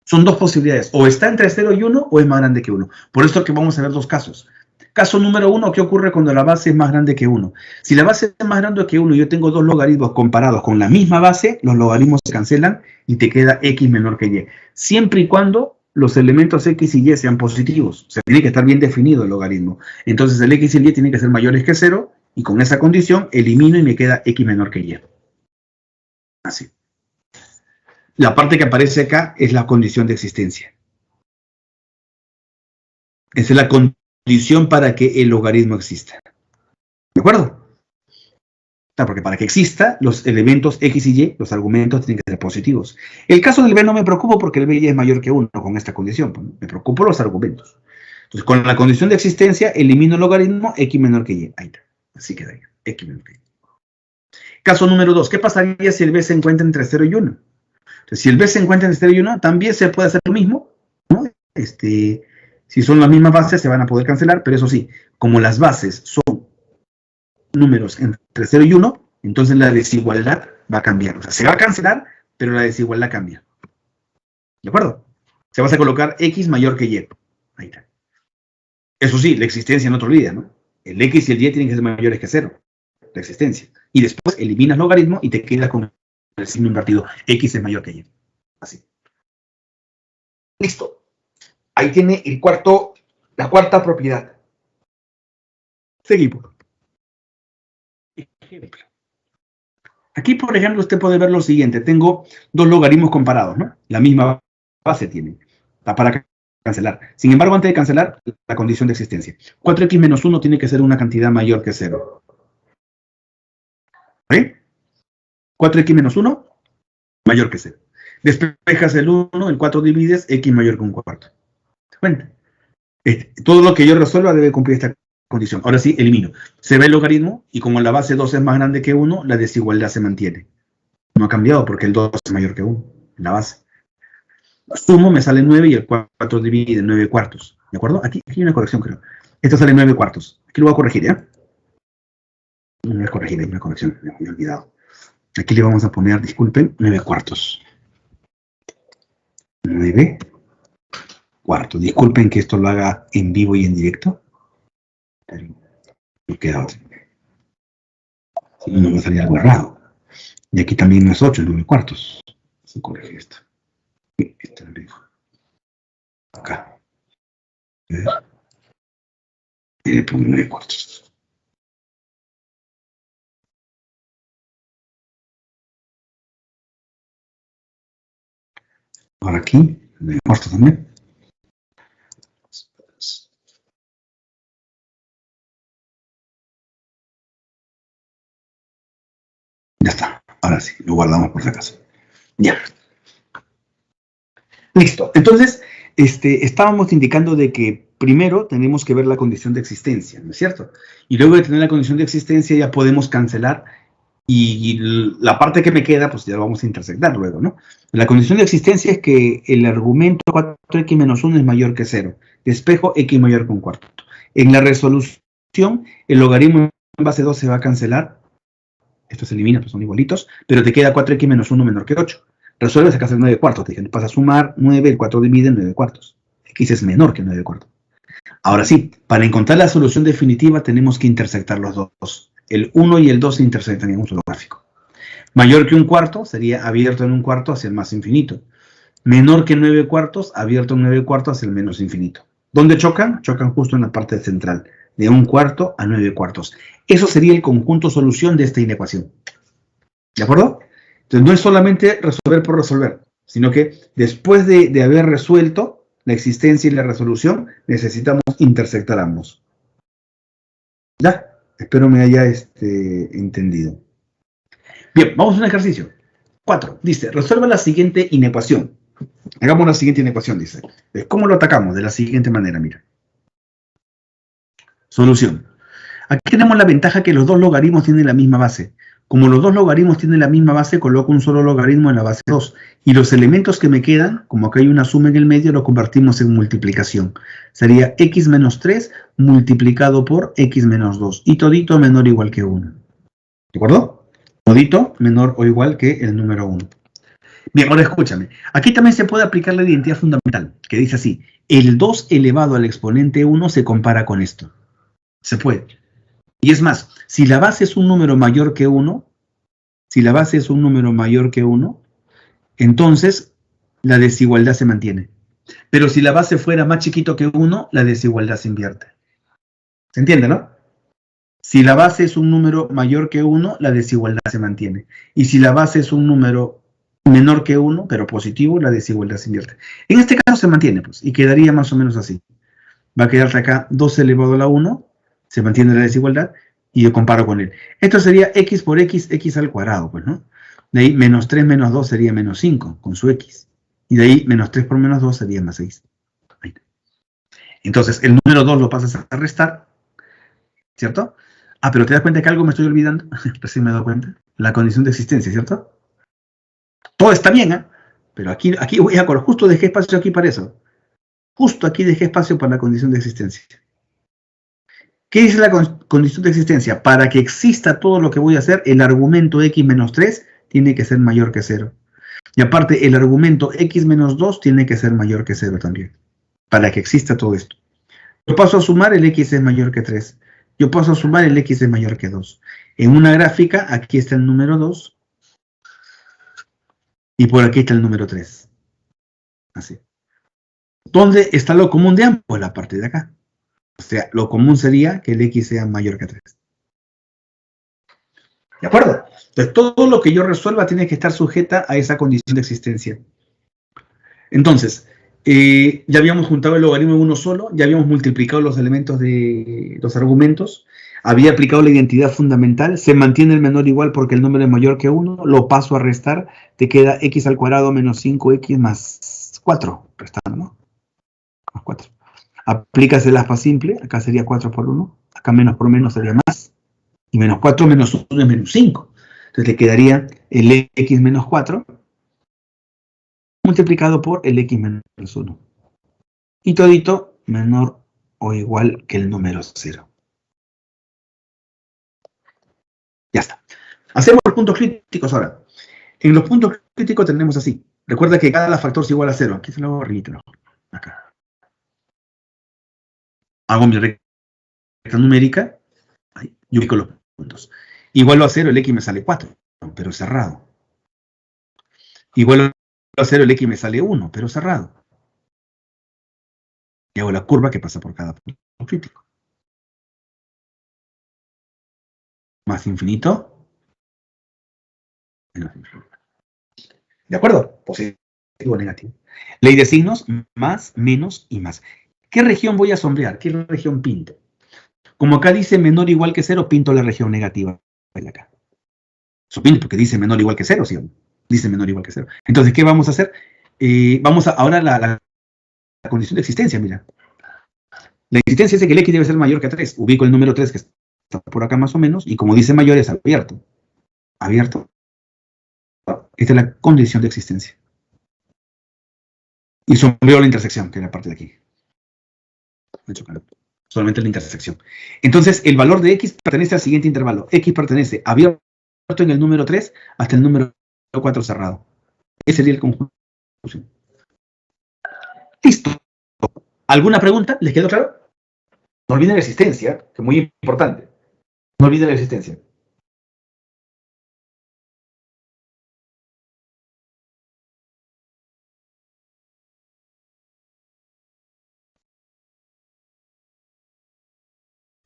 Son dos posibilidades, o está entre 0 y 1 o es más grande que 1. Por eso que vamos a ver dos casos. Caso número 1, ¿qué ocurre cuando la base es más grande que 1? Si la base es más grande que 1 y yo tengo dos logaritmos comparados con la misma base, los logaritmos se cancelan y te queda x menor que y. Siempre y cuando los elementos x y y sean positivos. O sea, tiene que estar bien definido el logaritmo. Entonces el x y el y tienen que ser mayores que 0 y con esa condición elimino y me queda x menor que y. Así. La parte que aparece acá es la condición de existencia. Esa es la condición para que el logaritmo exista. ¿De acuerdo? Claro, porque para que exista, los elementos X y Y, los argumentos tienen que ser positivos. El caso del B no me preocupo porque el B ya es mayor que 1 con esta condición. Pues, me preocupo los argumentos. Entonces, con la condición de existencia, elimino el logaritmo X menor que Y. Ahí está. Así quedaría. X menor que Y. Caso número 2. ¿Qué pasaría si el B se encuentra entre 0 y 1? Entonces, si el B se encuentra entre 0 y 1, también se puede hacer lo mismo, ¿no? Si son las mismas bases, se van a poder cancelar, pero eso sí, como las bases son números entre 0 y 1, entonces la desigualdad va a cambiar. O sea, se va a cancelar, pero la desigualdad cambia. ¿De acuerdo? Se vas a colocar X mayor que Y. Ahí está. Eso sí, la existencia no te olvida, ¿no? El X y el Y tienen que ser mayores que 0. La existencia. Y después eliminas logaritmo y te quedas con el signo invertido. X es mayor que Y. Así. Listo. Ahí tiene la cuarta propiedad. Seguimos. Ejemplo. Aquí, por ejemplo, usted puede ver lo siguiente. Tengo dos logaritmos comparados, ¿no? La misma base tienen. Está para cancelar. Sin embargo, antes de cancelar, la condición de existencia. 4x menos 1 tiene que ser una cantidad mayor que 0. ¿Sí? 4x menos 1 mayor que 0. Despejas el 1, el 4 divides, x mayor que un cuarto. ¿Te das cuenta? Todo lo que yo resuelva debe cumplir esta condición. Ahora sí, elimino. Se ve el logaritmo y como la base 2 es más grande que 1, la desigualdad se mantiene. No ha cambiado porque el 2 es mayor que 1 en la base. Sumo, me sale 9 y el 4 divide 9 cuartos. ¿De acuerdo? Aquí hay una corrección, creo. Esto sale 9 cuartos. Aquí lo voy a corregir, ¿ya? No voy a corregir, hay una corrección, me he olvidado. Aquí le vamos a poner, disculpen, 9 cuartos. 9 cuartos. Disculpen que esto lo haga en vivo y en directo. Pero no queda otro. Si no, no va a salir algo errado. Y aquí también no es 8, es 9 cuartos. Se corrige esto. Esto lo digo. Acá. Le pongo 9 cuartos. Ahora aquí, 9 cuartos también. Ya está. Ahora sí, lo guardamos por si acaso. Ya. Listo. Entonces, estábamos indicando de que primero tenemos que ver la condición de existencia, ¿no es cierto? Y luego de tener la condición de existencia ya podemos cancelar y la parte que me queda, pues ya lo vamos a intersectar luego, ¿no? La condición de existencia es que el argumento 4x menos 1 es mayor que 0. Despejo x mayor que un cuarto. En la resolución, el logaritmo en base 2 se va a cancelar. Esto se elimina, pues son igualitos, pero te queda 4x menos 1 menor que 8. Resuelves, sacas el 9 cuartos. Te dije, vas a sumar 9, el 4 divide en 9 cuartos. X es menor que 9 cuartos. Ahora sí, para encontrar la solución definitiva tenemos que intersectar los dos. El 1 y el 2 se intersectan en un solo gráfico. Mayor que un cuarto sería abierto en un cuarto hacia el más infinito. Menor que 9 cuartos, abierto en 9 cuartos hacia el menos infinito. ¿Dónde chocan? Chocan justo en la parte central, de un cuarto a 9 cuartos. Eso sería el conjunto solución de esta inecuación. ¿De acuerdo? Entonces no es solamente resolver por resolver, sino que después de haber resuelto la existencia y la resolución, necesitamos intersectar ambos. ¿Ya? Espero me haya entendido. Bien, vamos a un ejercicio. 4. Dice, resuelva la siguiente inecuación. Hagamos la siguiente inecuación, dice. ¿Cómo lo atacamos? De la siguiente manera, mira. Solución. Aquí tenemos la ventaja que los dos logaritmos tienen la misma base. Como los dos logaritmos tienen la misma base, coloco un solo logaritmo en la base 2. Y los elementos que me quedan, como acá hay una suma en el medio, lo convertimos en multiplicación. Sería x menos 3 multiplicado por x menos 2. Y todito menor o igual que 1. ¿De acuerdo? Todito menor o igual que el número 1. Bien, ahora escúchame. Aquí también se puede aplicar la identidad fundamental, que dice así. El 2 elevado al exponente 1 se compara con esto. Se puede. Y es más, si la base es un número mayor que 1, entonces la desigualdad se mantiene. Pero si la base fuera más chiquito que 1, la desigualdad se invierte. ¿Se entiende, no? Si la base es un número mayor que 1, la desigualdad se mantiene. Y si la base es un número menor que 1, pero positivo, la desigualdad se invierte. En este caso se mantiene, pues, y quedaría más o menos así. Va a quedarte acá 2 elevado a la 1, se mantiene la desigualdad, y yo comparo con él. Esto sería x por x, x al cuadrado, pues, ¿no? De ahí menos 3 menos 2 sería menos 5 con su x. Y de ahí menos 3 por menos 2 sería más 6. Ahí. Entonces, el número 2 lo pasas a restar, ¿cierto? Ah, pero te das cuenta que algo me estoy olvidando. Recién me he dado cuenta. La condición de existencia, ¿cierto? Todo está bien, ¿eh? Pero aquí voy a justo dejé espacio aquí para eso. Justo aquí dejé espacio para la condición de existencia. ¿Qué dice la condición de existencia? Para que exista todo lo que voy a hacer, el argumento x menos 3 tiene que ser mayor que 0. Y aparte, el argumento x menos 2 tiene que ser mayor que 0 también. Para que exista todo esto. Yo paso a sumar, el x es mayor que 3. Yo paso a sumar, el x es mayor que 2. En una gráfica, aquí está el número 2. Y por aquí está el número 3. Así. ¿Dónde está lo común de ambos? La parte de acá. O sea, lo común sería que el x sea mayor que 3. ¿De acuerdo? Entonces, todo lo que yo resuelva tiene que estar sujeta a esa condición de existencia. Entonces, ya habíamos juntado el logaritmo en uno solo, ya habíamos multiplicado los elementos de los argumentos, había aplicado la identidad fundamental, se mantiene el menor igual porque el número es mayor que 1, lo paso a restar, te queda x al cuadrado menos 5x más 4, restando, ¿no? Más 4. Aplicas el aspa simple, acá sería 4 por 1, acá menos por menos sería más, y menos 4 menos 1 es menos 5. Entonces te quedaría el x menos 4 multiplicado por el x menos 1. Y todito menor o igual que el número 0. Ya está. Hacemos los puntos críticos ahora. En los puntos críticos tenemos así. Recuerda que cada factor es igual a 0. Aquí se lo hago arriba. Acá. Hago mi recta numérica. Ahí, y ubico los puntos. Igualo a 0, el x me sale 4, pero cerrado. Igualo a 0, el x me sale 1, pero cerrado. Y hago la curva que pasa por cada punto crítico. Más infinito. Menos infinito. ¿De acuerdo? Positivo o negativo. Ley de signos, más, menos y más. ¿Qué región voy a sombrear? ¿Qué región pinto? Como acá dice menor o igual que 0, pinto la región negativa. Acá. Eso pinto porque dice menor o igual que 0, ¿sí? Dice menor o igual que 0. Entonces, ¿qué vamos a hacer? Vamos a ahora la condición de existencia, mira. La existencia dice que el x debe ser mayor que 3. Ubico el número 3 que está por acá más o menos, y como dice mayor es abierto. Abierto. Esta es la condición de existencia. Y sombreo la intersección, que es la parte de aquí. Solamente la intersección. Entonces, el valor de x pertenece al siguiente intervalo. X pertenece abierto en el número 3 hasta el número 4 cerrado. Ese sería el conjunto. Listo. ¿Alguna pregunta? ¿Les quedó claro? No olviden la existencia, que es muy importante. No olviden la existencia.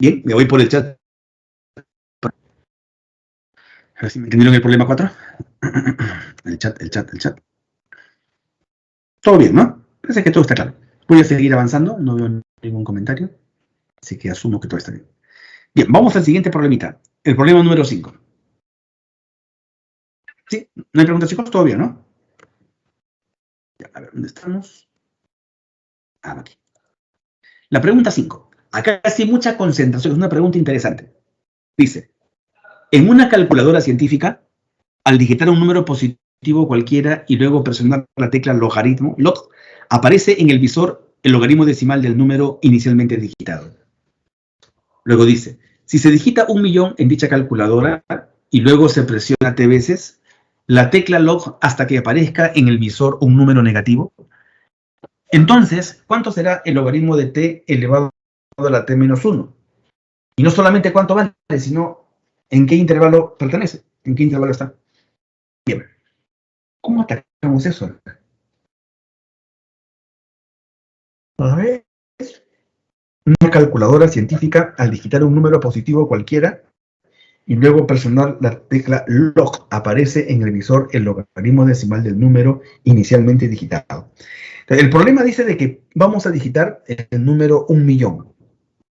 Bien, me voy por el chat. A ver si me entendieron el problema 4. El chat. Todo bien, ¿no? Parece que todo está claro. Voy a seguir avanzando, no veo ningún comentario. Así que asumo que todo está bien. Bien, vamos al siguiente problemita. El problema número 5. ¿Sí? ¿No hay preguntas, chicos? Todo bien, ¿no? Ya, a ver, ¿dónde estamos? Aquí. La pregunta 5. Acá sí mucha concentración, es una pregunta interesante. Dice, en una calculadora científica, al digitar un número positivo cualquiera y luego presionar la tecla logaritmo, log, aparece en el visor el logaritmo decimal del número inicialmente digitado. Luego dice, si se digita 1.000.000 en dicha calculadora y luego se presiona t veces, la tecla log hasta que aparezca en el visor un número negativo, entonces, ¿cuánto será el logaritmo de t elevado a la t menos 1? Y no solamente cuánto vale, sino en qué intervalo pertenece, en qué intervalo está. Bien, ¿cómo atacamos eso? A ver. Una calculadora científica, al digitar un número positivo cualquiera y luego presionar la tecla log, aparece en el visor el logaritmo decimal del número inicialmente digitado. El problema dice de que vamos a digitar el número 1.000.000.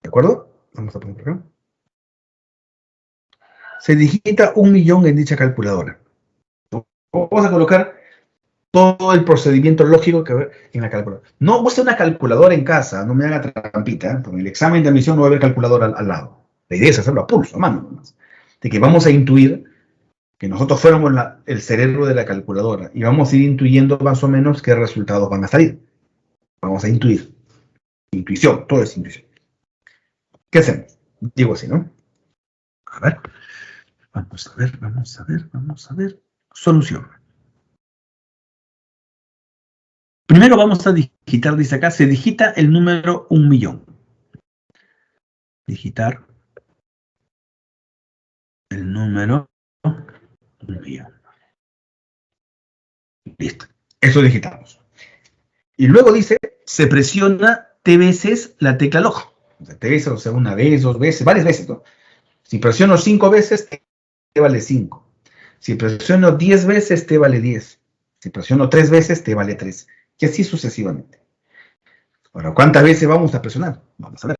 ¿De acuerdo? Vamos a poner acá. se digita 1.000.000 en dicha calculadora. Vamos a colocar todo el procedimiento lógico que ver en la calculadora. No use una calculadora en casa, no me haga trampita, ¿eh? Porque en el examen de admisión no va a haber calculadora al lado. La idea es hacerlo a pulso, a mano nomás. De que vamos a intuir que nosotros fuéramos el cerebro de la calculadora y vamos a ir intuyendo más o menos qué resultados van a salir. Vamos a intuir. Intuición, todo es intuición. ¿Qué hacemos? Digo así, ¿no? A ver. Vamos a ver. Solución. Primero vamos a digitar, dice acá, se digita el número 1.000.000. Digitar el número 1.000.000. Listo. Eso digitamos. Y luego dice, se presiona T veces la tecla log. O sea, T veces, o sea, una vez, dos veces, varias veces, ¿no? Si presiono 5 veces, T vale 5. Si presiono 10 veces, T vale 10. Si presiono 3 veces, T vale 3. Y así sucesivamente. Ahora, ¿cuántas veces vamos a presionar? Vamos a ver.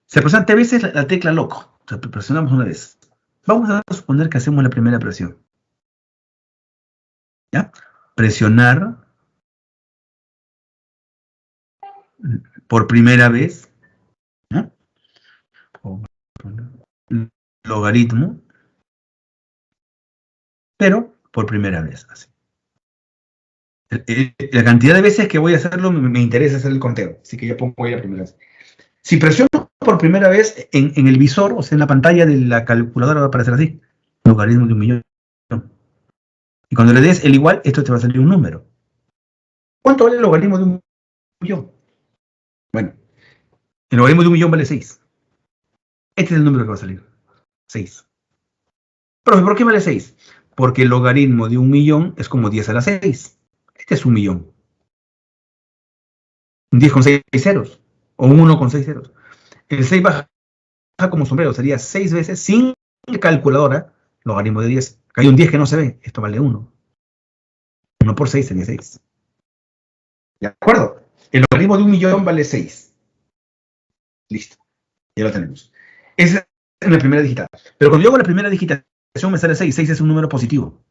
Se presiona T veces la tecla log. O sea, presionamos una vez. Vamos a suponer que hacemos la primera presión. ¿Ya? Presionar por primera vez, ¿no? Logaritmo, pero por primera vez. Así. La cantidad de veces que voy a hacerlo me interesa hacer el conteo, así que yo pongo ahí la primera vez. Si presiono por primera vez en el visor, o sea, en la pantalla de la calculadora va a aparecer así, logaritmo de 1.000.000. Y cuando le des el igual, esto te va a salir un número. ¿Cuánto vale el logaritmo de 1.000.000? Bueno, el logaritmo de 1.000.000 vale 6. Este es el número que va a salir. 6. Profe, ¿por qué vale 6? Porque el logaritmo de 1.000.000 es como 10 a la 6. Este es 1.000.000. Un 10 con 6 ceros. O un 1 con 6 ceros. El 6 baja como sombrero. Sería 6 veces sin calculadora. Logaritmo de 10. Acá hay un 10 que no se ve. Esto vale 1. 1 por 6 sería 6. ¿De acuerdo? El logaritmo de 1.000.000 vale 6. Listo. Ya lo tenemos. Esa es la primera digital. Pero cuando yo hago la primera digitación me sale 6. 6 es un número positivo.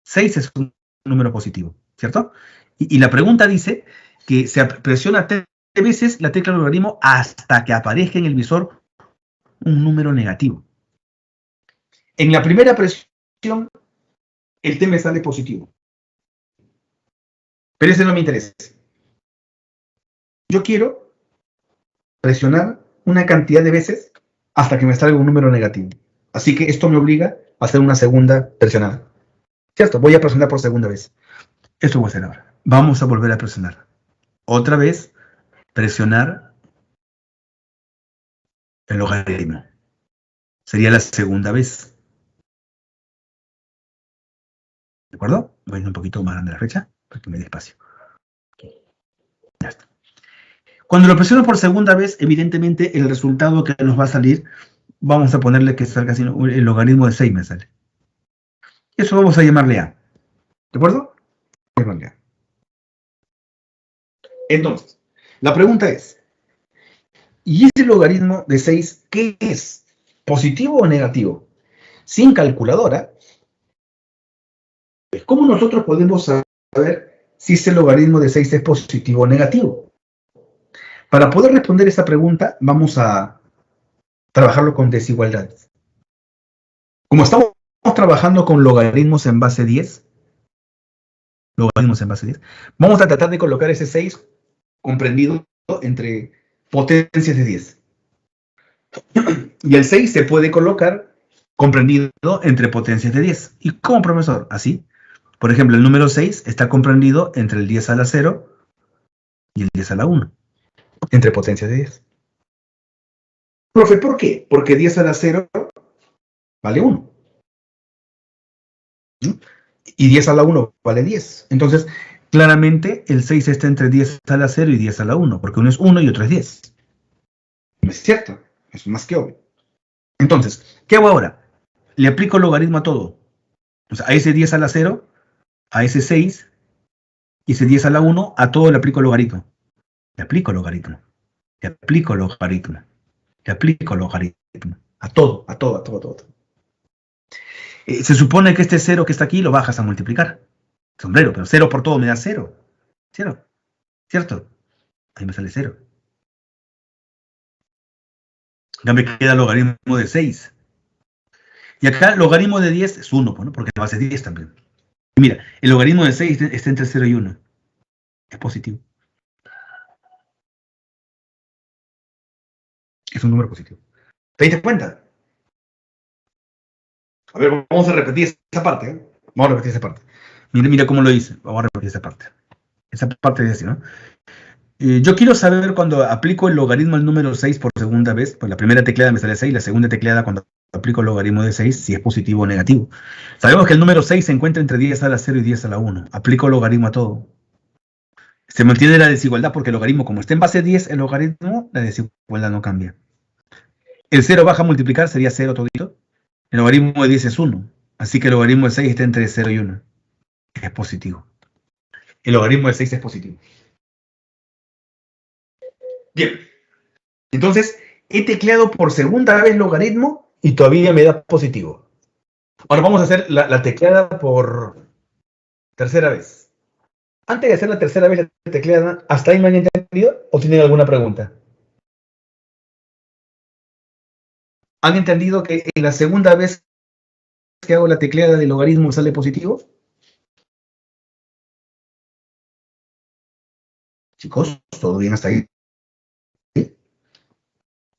6 es un número positivo, ¿cierto? Y la pregunta dice que se presiona 3 veces la tecla logaritmo hasta que aparezca en el visor un número negativo. En la primera presión, el T me sale positivo. Pero ese no me interesa. Yo quiero presionar una cantidad de veces hasta que me salga un número negativo. Así que esto me obliga a hacer una segunda presionada. ¿Cierto? Voy a presionar por segunda vez. Esto voy a hacer ahora. Vamos a volver a presionar. Otra vez, presionar el logaritmo. Sería la segunda vez. ¿De acuerdo? Voy a ir un poquito más grande la fecha para que me dé espacio. Ya está. Cuando lo presiono por segunda vez, evidentemente el resultado que nos va a salir, vamos a ponerle que salga así, el logaritmo de 6 me sale. Eso vamos a llamarle A. ¿De acuerdo? Llamarle A. Entonces, la pregunta es, ¿y ese logaritmo de 6 qué es? ¿Positivo o negativo? Sin calculadora, ¿cómo nosotros podemos saber si ese logaritmo de 6 es positivo o negativo? Para poder responder esta pregunta, vamos a trabajarlo con desigualdades. Como estamos trabajando con logaritmos en base 10, vamos a tratar de colocar ese 6 comprendido entre potencias de 10. Y el 6 se puede colocar comprendido entre potencias de 10. ¿Y cómo, profesor? Así. Por ejemplo, el número 6 está comprendido entre el 10 a la 0 y el 10 a la 1. Entre potencias de 10. Profe, ¿por qué? Porque 10 a la 0 vale 1. Y 10 a la 1 vale 10. Entonces, claramente el 6 está entre 10 a la 0 y 10 a la 1, porque uno es 1 y otro es 10. ¿No es cierto? Es más que obvio. Entonces, ¿qué hago ahora? Le aplico logaritmo a todo. O sea, a ese 10 a la 0, a ese 6, y ese 10 a la 1, a todo le aplico logaritmo. Le aplico logaritmo. Le aplico logaritmo. Le aplico logaritmo. A todo. Se supone que este 0 que está aquí lo bajas a multiplicar. Sombrero, pero 0 por todo me da 0. 0. ¿Cierto? Ahí me sale 0. Ya me queda el logaritmo de 6. Y acá el logaritmo de 10 es 1, ¿no? Porque la base es 10 también. Y mira, el logaritmo de 6 está entre 0 y 1. Es positivo. Es un número positivo. ¿Te diste cuenta? A ver, vamos a repetir esa parte. ¿Eh? Vamos a repetir esa parte. Mira cómo lo hice. Vamos a repetir esa parte. Esa parte de así, ¿no? Yo quiero saber cuando aplico el logaritmo al número 6 por segunda vez, pues la primera tecleada me sale 6, la segunda tecleada cuando aplico el logaritmo de 6, si es positivo o negativo. Sabemos que el número 6 se encuentra entre 10 a la 0 y 10 a la 1. Aplico el logaritmo a todo. Se mantiene la desigualdad porque el logaritmo, como está en base 10, el logaritmo, la desigualdad no cambia. El 0 baja a multiplicar, sería 0 todito. El logaritmo de 10 es 1. Así que el logaritmo de 6 está entre 0 y 1. Es positivo. El logaritmo de 6 es positivo. Bien. Entonces, he tecleado por segunda vez logaritmo y todavía me da positivo. Ahora vamos a hacer la tecleada por tercera vez. Antes de hacer la tercera vez la tecleada, ¿hasta ahí me han entendido o tienen alguna pregunta? ¿Han entendido que en la segunda vez que hago la tecleada de logaritmo sale positivo? Chicos, ¿todo bien hasta ahí? ¿Sí?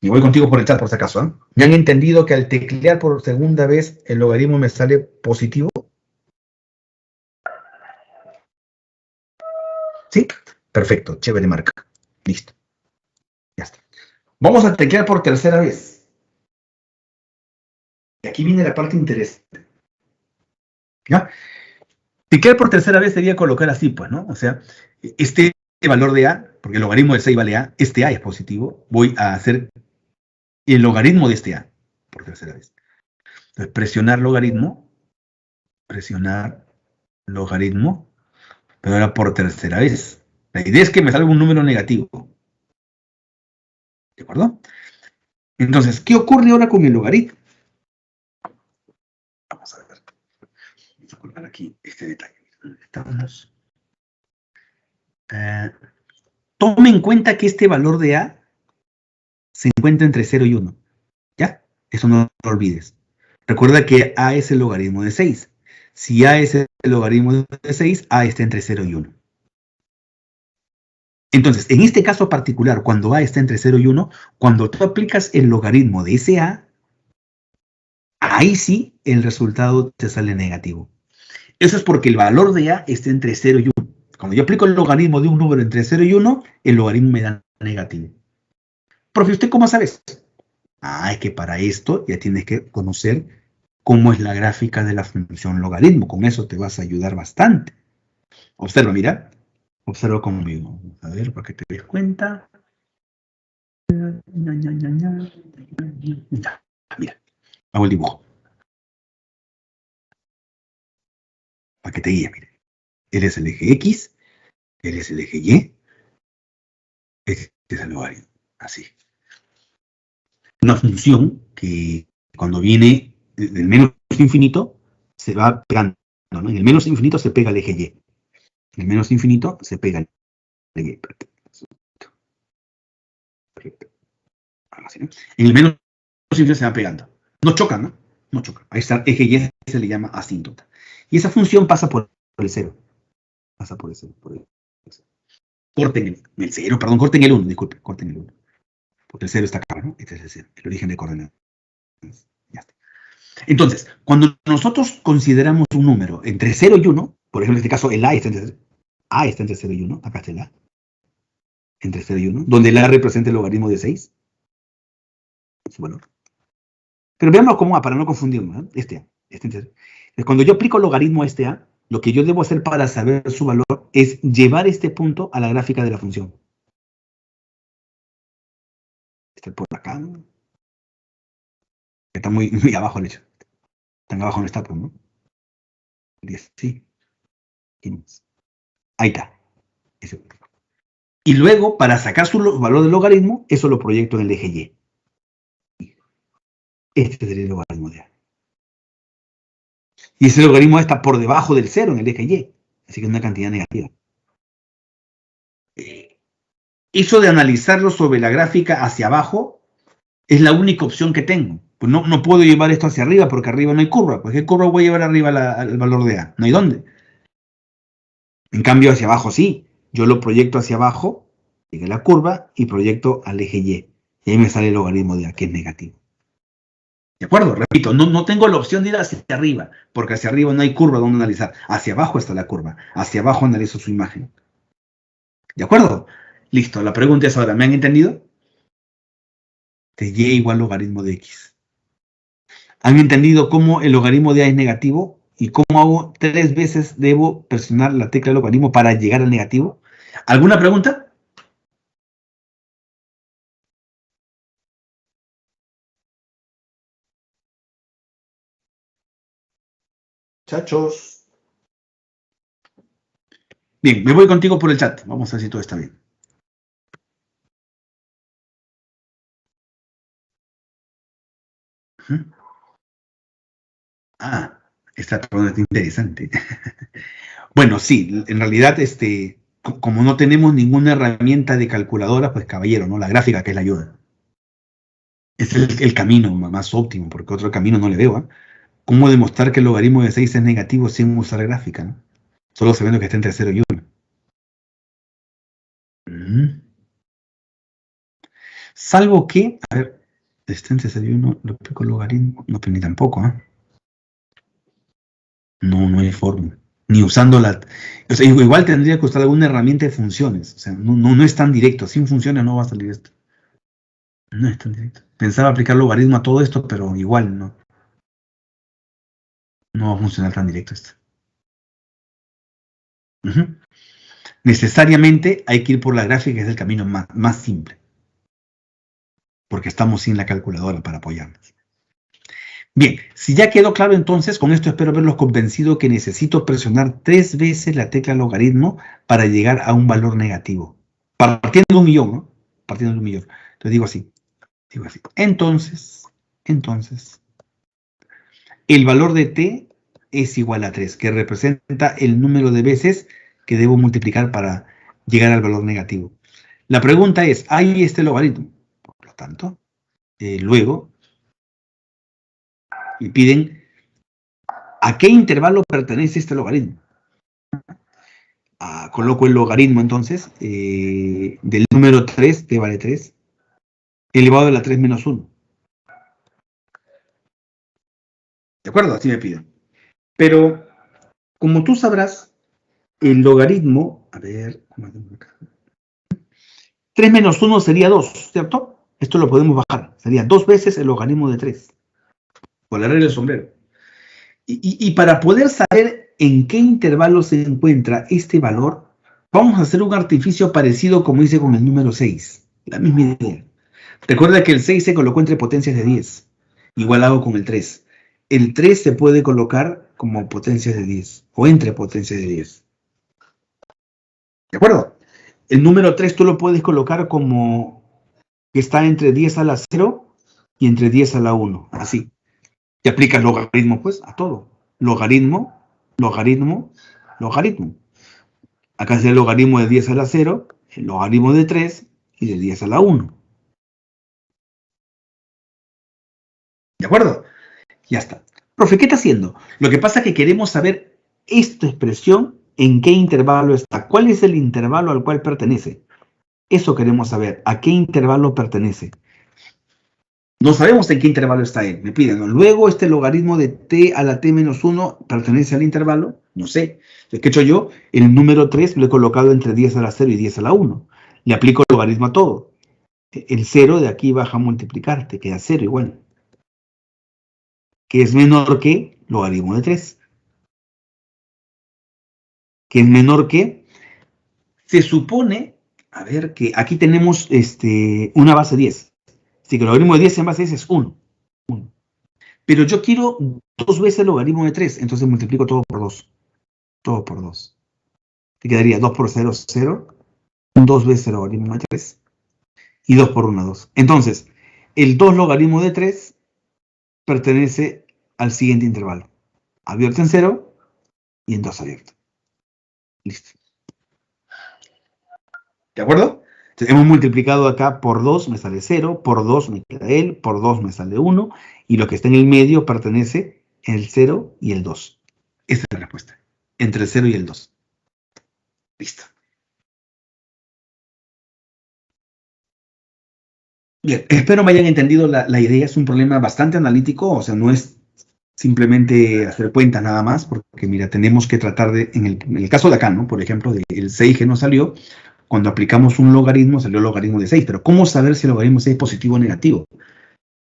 Y voy contigo por el chat por si acaso. ¿Eh? ¿Ya han entendido que al teclear por segunda vez el logaritmo me sale positivo? ¿Sí? Perfecto, chévere marca. Listo. Ya está. Vamos a teclear por tercera vez. Y aquí viene la parte interesante. ¿Ya? Teclear por tercera vez sería colocar así, pues, ¿no? O sea, este valor de A, porque el logaritmo de 6 vale A, este A es positivo, voy a hacer el logaritmo de este A por tercera vez. Entonces, presionar logaritmo, pero ahora por tercera vez. La idea es que me salga un número negativo. ¿De acuerdo? Entonces, ¿qué ocurre ahora con el logaritmo? Vamos a ver. Vamos a colocar aquí este detalle. Estamos. Tome en cuenta que este valor de A se encuentra entre 0 y 1. ¿Ya? Eso no lo olvides. Recuerda que A es el logaritmo de 6. Si A es el logaritmo de 6, A está entre 0 y 1. Entonces, en este caso particular, cuando A está entre 0 y 1, cuando tú aplicas el logaritmo de ese A, ahí sí el resultado te sale negativo. Eso es porque el valor de A está entre 0 y 1. Cuando yo aplico el logaritmo de un número entre 0 y 1, el logaritmo me da negativo. Profe, ¿usted cómo sabe eso? Es que para esto ya tienes que conocer cómo es la gráfica de la función logaritmo. Con eso te vas a ayudar bastante. Observa, mira. Observa conmigo. A ver, para que te des cuenta. Mira, hago el dibujo. Para que te guíe, mire. Él es el eje X, él es el eje Y, este es el logaritmo. Así. Una función que cuando viene del menos infinito se va pegando, ¿no? En el menos infinito se pega el eje Y. En el menos infinito se pega el eje Y. Perfecto. Así, ¿no? En el menos infinito se va pegando. No chocan, ¿no? No chocan. Ahí está, eje Y se le llama asíntota. Y esa función pasa por el 0. Pasa por el 0. Corten el 0, perdón, corten el 1, disculpe, corten el 1. Porque el 0 está acá, ¿no? Este es el origen de coordenadas. Ya está. Entonces, cuando nosotros consideramos un número entre 0 y 1, por ejemplo, en este caso el A está entre 0 y 1, acá está el A, entre 0 y 1, donde el A representa el logaritmo de 6, su valor. Pero veamos cómo A, para no confundirnos, ¿eh? Cuando yo aplico logaritmo a este A, lo que yo debo hacer para saber su valor es llevar este punto a la gráfica de la función. Está por acá, ¿no? Está muy abajo el hecho. Tan abajo no está, pues, ¿no? 10, sí. Ahí está. Ese. Y luego, para sacar su valor del logaritmo, eso lo proyecto en el eje Y. Este sería el logaritmo de A. Y ese logaritmo está por debajo del 0 en el eje Y. Así que es una cantidad negativa. Eso de analizarlo sobre la gráfica hacia abajo es la única opción que tengo. Pues no puedo llevar esto hacia arriba porque arriba no hay curva. ¿Por qué curva voy a llevar arriba al valor de A? No hay dónde. En cambio, hacia abajo sí. Yo lo proyecto hacia abajo, sigue la curva, y proyecto al eje Y. Y ahí me sale el logaritmo de A, que es negativo. ¿De acuerdo? Repito, no tengo la opción de ir hacia arriba, porque hacia arriba no hay curva donde analizar. Hacia abajo está la curva. Hacia abajo analizo su imagen. ¿De acuerdo? Listo. La pregunta es ahora, ¿me han entendido? De Y igual logaritmo de X. ¿Han entendido cómo el logaritmo de A es negativo? ¿Y cómo hago 3 veces debo presionar la tecla de logaritmo para llegar al negativo? ¿Alguna pregunta? Chachos. Bien, me voy contigo por el chat. Vamos a ver si todo está bien. Ah, esta pregunta es interesante. Bueno, sí, en realidad, como no tenemos ninguna herramienta de calculadora, pues caballero, ¿no? La gráfica que es la ayuda. Es el camino más óptimo, porque otro camino no le veo, ¿eh? ¿Cómo demostrar que el logaritmo de 6 es negativo sin usar gráfica, ¿no? Solo sabiendo que está entre 0 y 1. Salvo que, a ver, está entre 0 y 1, lo aplico el logaritmo, no, pero ni tampoco, ¿eh? No hay forma. Ni usando la... O sea, igual tendría que usar alguna herramienta de funciones. O sea, no es tan directo. Sin funciones no va a salir esto. No es tan directo. Pensaba aplicar logaritmo a todo esto, pero igual no. No va a funcionar tan directo esto. Necesariamente hay que ir por la gráfica, que es el camino más simple. Porque estamos sin la calculadora para apoyarnos. Bien, si ya quedó claro entonces, con esto espero haberlos convencido que necesito presionar 3 veces la tecla logaritmo para llegar a un valor negativo. Partiendo de 1.000.000, ¿no? Partiendo de 1.000.000. Entonces digo así. Entonces, el valor de t es igual a 3, que representa el número de veces que debo multiplicar para llegar al valor negativo. La pregunta es, ¿hay este logaritmo? Por lo tanto, luego, me piden a qué intervalo pertenece este logaritmo. Coloco el logaritmo entonces del número 3, t vale 3, elevado a la 3 menos 1. ¿De acuerdo? Así me piden. Pero, como tú sabrás, el logaritmo, a ver, 3 menos 1 sería 2, ¿cierto? Esto lo podemos bajar. Sería 2 veces el logaritmo de 3. Por la regla del sombrero. Y para poder saber en qué intervalo se encuentra este valor, vamos a hacer un artificio parecido como hice con el número 6. La misma idea. Recuerda que el 6 se colocó entre potencias de 10. Igual hago con el 3. El 3 se puede colocar como potencias de 10 o entre potencias de 10. ¿De acuerdo? El número 3 tú lo puedes colocar como que está entre 10 a la 0 y entre 10 a la 1. Así. Y aplicas logaritmo, pues, a todo. Logaritmo, logaritmo, logaritmo. Acá es el logaritmo de 10 a la 0, el logaritmo de 3 y de 10 a la 1. ¿De acuerdo? Ya está. Profe, ¿qué está haciendo? Lo que pasa es que queremos saber esta expresión en qué intervalo está. ¿Cuál es el intervalo al cual pertenece? Eso queremos saber. ¿A qué intervalo pertenece? No sabemos en qué intervalo está él. Me piden, ¿no? Luego este logaritmo de t a la t menos 1 pertenece al intervalo. No sé. ¿Qué he hecho yo? El número 3 lo he colocado entre 10 a la 0 y 10 a la 1. Le aplico el logaritmo a todo. El 0 de aquí baja a multiplicar. Te queda 0 igual. Que es menor que logaritmo de 3. Que es menor que... Se supone, a ver, que aquí tenemos una base 10. Así que el logaritmo de 10 en base 10 es 1. Pero yo quiero 2 veces el logaritmo de 3, entonces multiplico todo por 2. Todo por 2. Te quedaría 2 por 0, 0. 2 veces el logaritmo de 3. Y 2 por 1, 2. Entonces, el 2 logaritmo de 3 pertenece al siguiente intervalo. abierto en 0 y en 2 abierto. Listo. ¿De acuerdo? Entonces, hemos multiplicado acá por 2, me sale 0, por 2 me queda él, por 2 me sale 1, y lo que está en el medio pertenece el 0 y el 2. Esa es la respuesta. Entre el 0 y el 2. Listo. Bien, espero me hayan entendido la idea. Es un problema bastante analítico, o sea, no es simplemente hacer cuentas nada más, porque mira, tenemos que tratar de, en el caso de acá, ¿no? Por ejemplo, del 6 que nos salió, cuando aplicamos un logaritmo, salió el logaritmo de 6, pero ¿cómo saber si el logaritmo de 6 es positivo o negativo?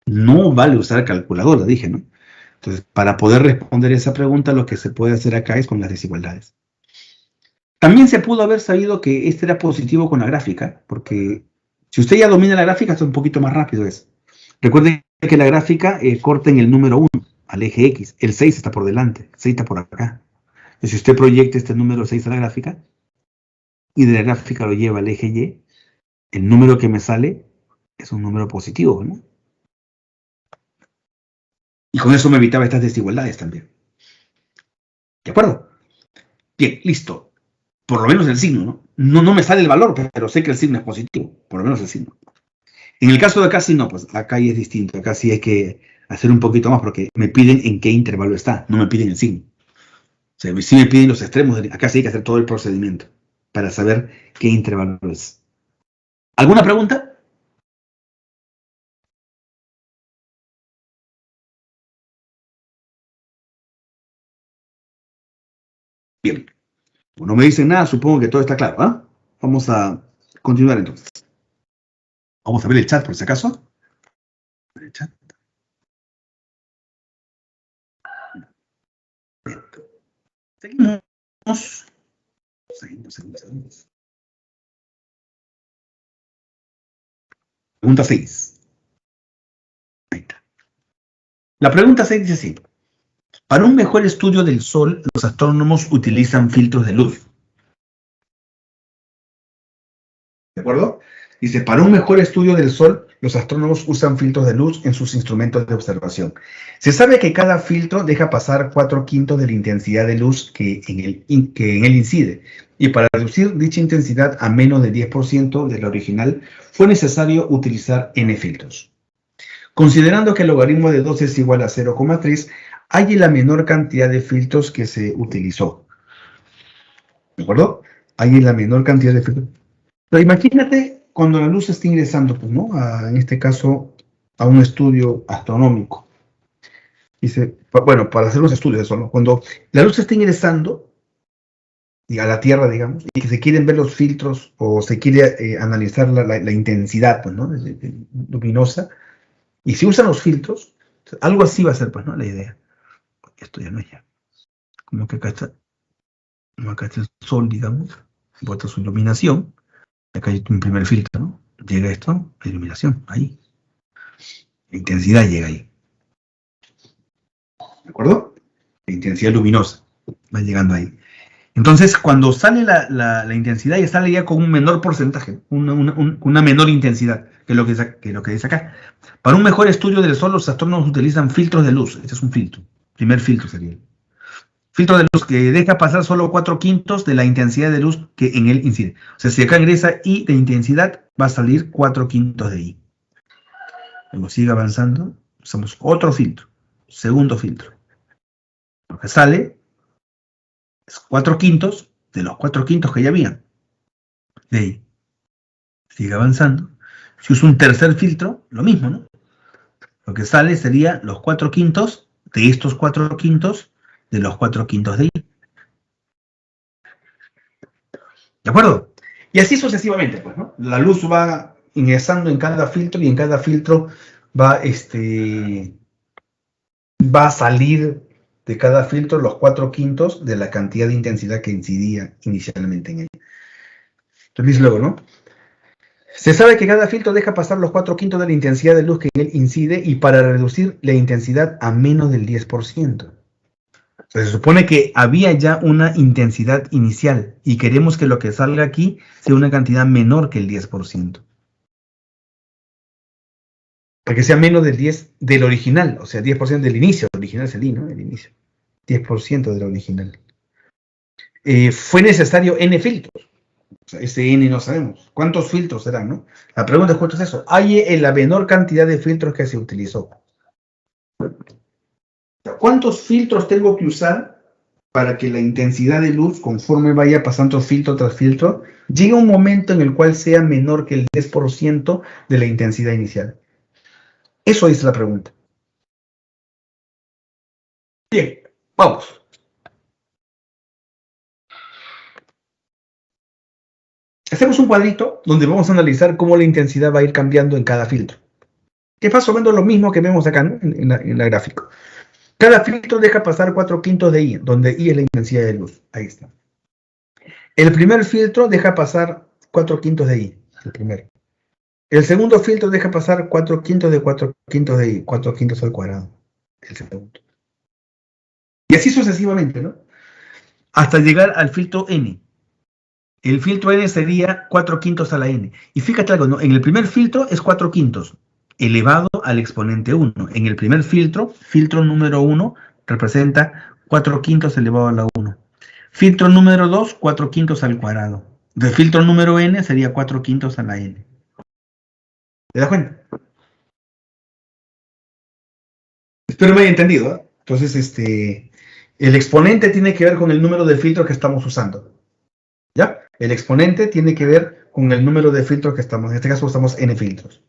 No vale usar calculadora, dije, ¿no? Entonces, para poder responder esa pregunta, lo que se puede hacer acá es con las desigualdades. También se pudo haber sabido que este era positivo con la gráfica, porque si usted ya domina la gráfica, es un poquito más rápido eso. Recuerden que la gráfica corta en el número 1, al eje X. El 6 está por delante, el 6 está por acá. Entonces, si usted proyecta este número 6 a la gráfica, y de la gráfica lo lleva al eje Y, el número que me sale es un número positivo, ¿no? Y con eso me evitaba estas desigualdades también. ¿De acuerdo? Bien, listo. Por lo menos el signo, ¿no? No me sale el valor, pero sé que el signo es positivo. Por lo menos el signo. En el caso de acá sí no, pues acá es distinto. Acá sí hay que hacer un poquito más porque me piden en qué intervalo está. No me piden el signo. O sea, sí me piden los extremos. Acá sí hay que hacer todo el procedimiento para saber qué intervalo es. ¿Alguna pregunta? Bien. No me dicen nada, supongo que todo está claro, ¿ah? Vamos a continuar entonces. Vamos a ver el chat por si acaso. El chat. Seguimos. Seguimos. Pregunta 6. Ahí está. La pregunta 6 dice así. Para un mejor estudio del Sol, los astrónomos utilizan filtros de luz. ¿De acuerdo? Dice, para un mejor estudio del Sol, los astrónomos usan filtros de luz en sus instrumentos de observación. Se sabe que cada filtro deja pasar 4/5 de la intensidad de luz que en él incide. Y para reducir dicha intensidad a menos del 10% de la original, fue necesario utilizar N filtros. Considerando que el logaritmo de 2 es igual a 0,3, hay la menor cantidad de filtros que se utilizó. ¿De acuerdo? Hay la menor cantidad de filtros. Pero imagínate cuando la luz está ingresando, pues, ¿no? En este caso, a un estudio astronómico. Dice, bueno, para hacer los estudios de eso, ¿no? Cuando la luz está ingresando a la Tierra, digamos, y que se quieren ver los filtros o se quiere analizar la intensidad, pues, ¿no? Luminosa. Y si usan los filtros, algo así va a ser, pues, ¿no? La idea. Esto ya no es ya. Como que acá está el Sol, digamos, bota su iluminación. Acá hay un primer filtro, ¿no? Llega esto, la iluminación, ahí. La intensidad llega ahí. ¿De acuerdo? La intensidad luminosa va llegando ahí. Entonces, cuando sale la intensidad, ya sale ya con un menor porcentaje, una menor intensidad, que es lo que dice acá. Para un mejor estudio del Sol, los astrónomos utilizan filtros de luz. Este es un filtro. Primer filtro sería. Filtro de luz que deja pasar solo 4/5 de la intensidad de luz que en él incide. O sea, si acá ingresa I de intensidad, va a salir 4/5 de I. Luego sigue avanzando, usamos otro filtro, segundo filtro. Lo que sale es 4/5 de los 4/5 que ya habían. De ahí. Sigue avanzando. Si uso un tercer filtro, lo mismo, ¿no? Lo que sale sería los 4/5 de estos 4/5 de los 4/5 de I. ¿De acuerdo? Y así sucesivamente, pues, ¿no? La luz va ingresando en cada filtro y en cada filtro va a salir de cada filtro los 4/5 de la cantidad de intensidad que incidía inicialmente en él. Entonces, luego, ¿no? Se sabe que cada filtro deja pasar los 4/5 de la intensidad de luz que en él incide y para reducir la intensidad a menos del 10%. Se supone que había ya una intensidad inicial y queremos que lo que salga aquí sea una cantidad menor que el 10%. Para que sea menos del 10 del original, o sea, 10% del inicio. El original es el I, ¿no? El inicio. 10% de la original. Fue necesario n filtros. O sea, ese n no sabemos. ¿Cuántos filtros serán, no? La pregunta es, ¿cuánto es eso? Hay en la menor cantidad de filtros que se utilizó. ¿Cuántos filtros tengo que usar para que la intensidad de luz, conforme vaya pasando filtro tras filtro, llegue a un momento en el cual sea menor que el 10% de la intensidad inicial? Eso es la pregunta. Bien, vamos. Hacemos un cuadrito donde vamos a analizar cómo la intensidad va a ir cambiando en cada filtro. Que es más o menos lo mismo que vemos acá, ¿no? en la gráfica. Cada filtro deja pasar 4/5 de I, donde I es la intensidad de luz. Ahí está. El primer filtro deja pasar 4/5 de I, el primero. El segundo filtro deja pasar 4/5 de 4/5 de I, 4/5 al cuadrado, el segundo. Y así sucesivamente, ¿no? Hasta llegar al filtro N. El filtro N sería 4/5 a la N. Y fíjate algo, ¿no? En el primer filtro es 4/5 elevado al exponente 1. En el primer filtro, filtro número 1, representa 4/5 elevado a la 1. Filtro número 2, 4/5 al cuadrado. De filtro número N sería 4/5 a la N. ¿Te das cuenta? Espero me haya entendido, ¿eh? Entonces, el exponente tiene que ver con el número de filtros que estamos usando. ¿Ya? El exponente tiene que ver con el número de filtros que estamos. En este caso usamos n filtros.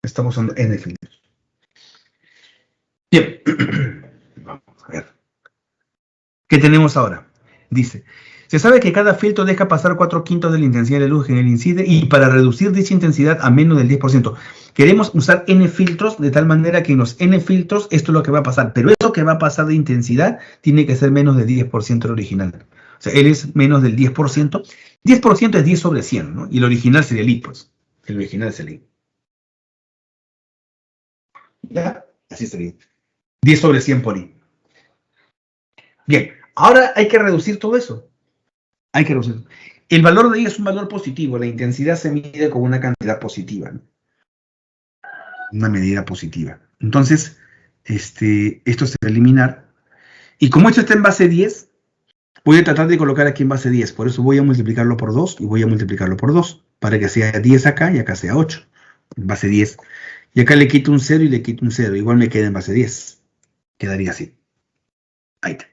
Estamos usando n filtros. Bien. Vamos a ver. ¿Qué tenemos ahora? Dice, se sabe que cada filtro deja pasar 4/5 de la intensidad de luz en el incide y para reducir dicha intensidad a menos del 10%. Queremos usar n filtros de tal manera que en los n filtros esto es lo que va a pasar. Pero eso que va a pasar de intensidad tiene que ser menos del 10% del original. O sea, él es menos del 10%. 10% es 10 sobre 100, ¿no? Y el original sería el I, pues. El original es el I. ¿Ya? Así sería. 10 sobre 100 por I. Bien, ahora hay que reducir todo eso. Hay que reducir. El valor de I es un valor positivo. La intensidad se mide con una cantidad positiva, ¿no? Una medida positiva. Entonces, esto se va a eliminar. Y como esto está en base 10, voy a tratar de colocar aquí en base 10. Por eso voy a multiplicarlo por 2 y voy a multiplicarlo por 2. Para que sea 10 acá y acá sea 8. En base 10. Y acá le quito un 0 y le quito un 0. Igual me queda en base 10. Quedaría así. Ahí está.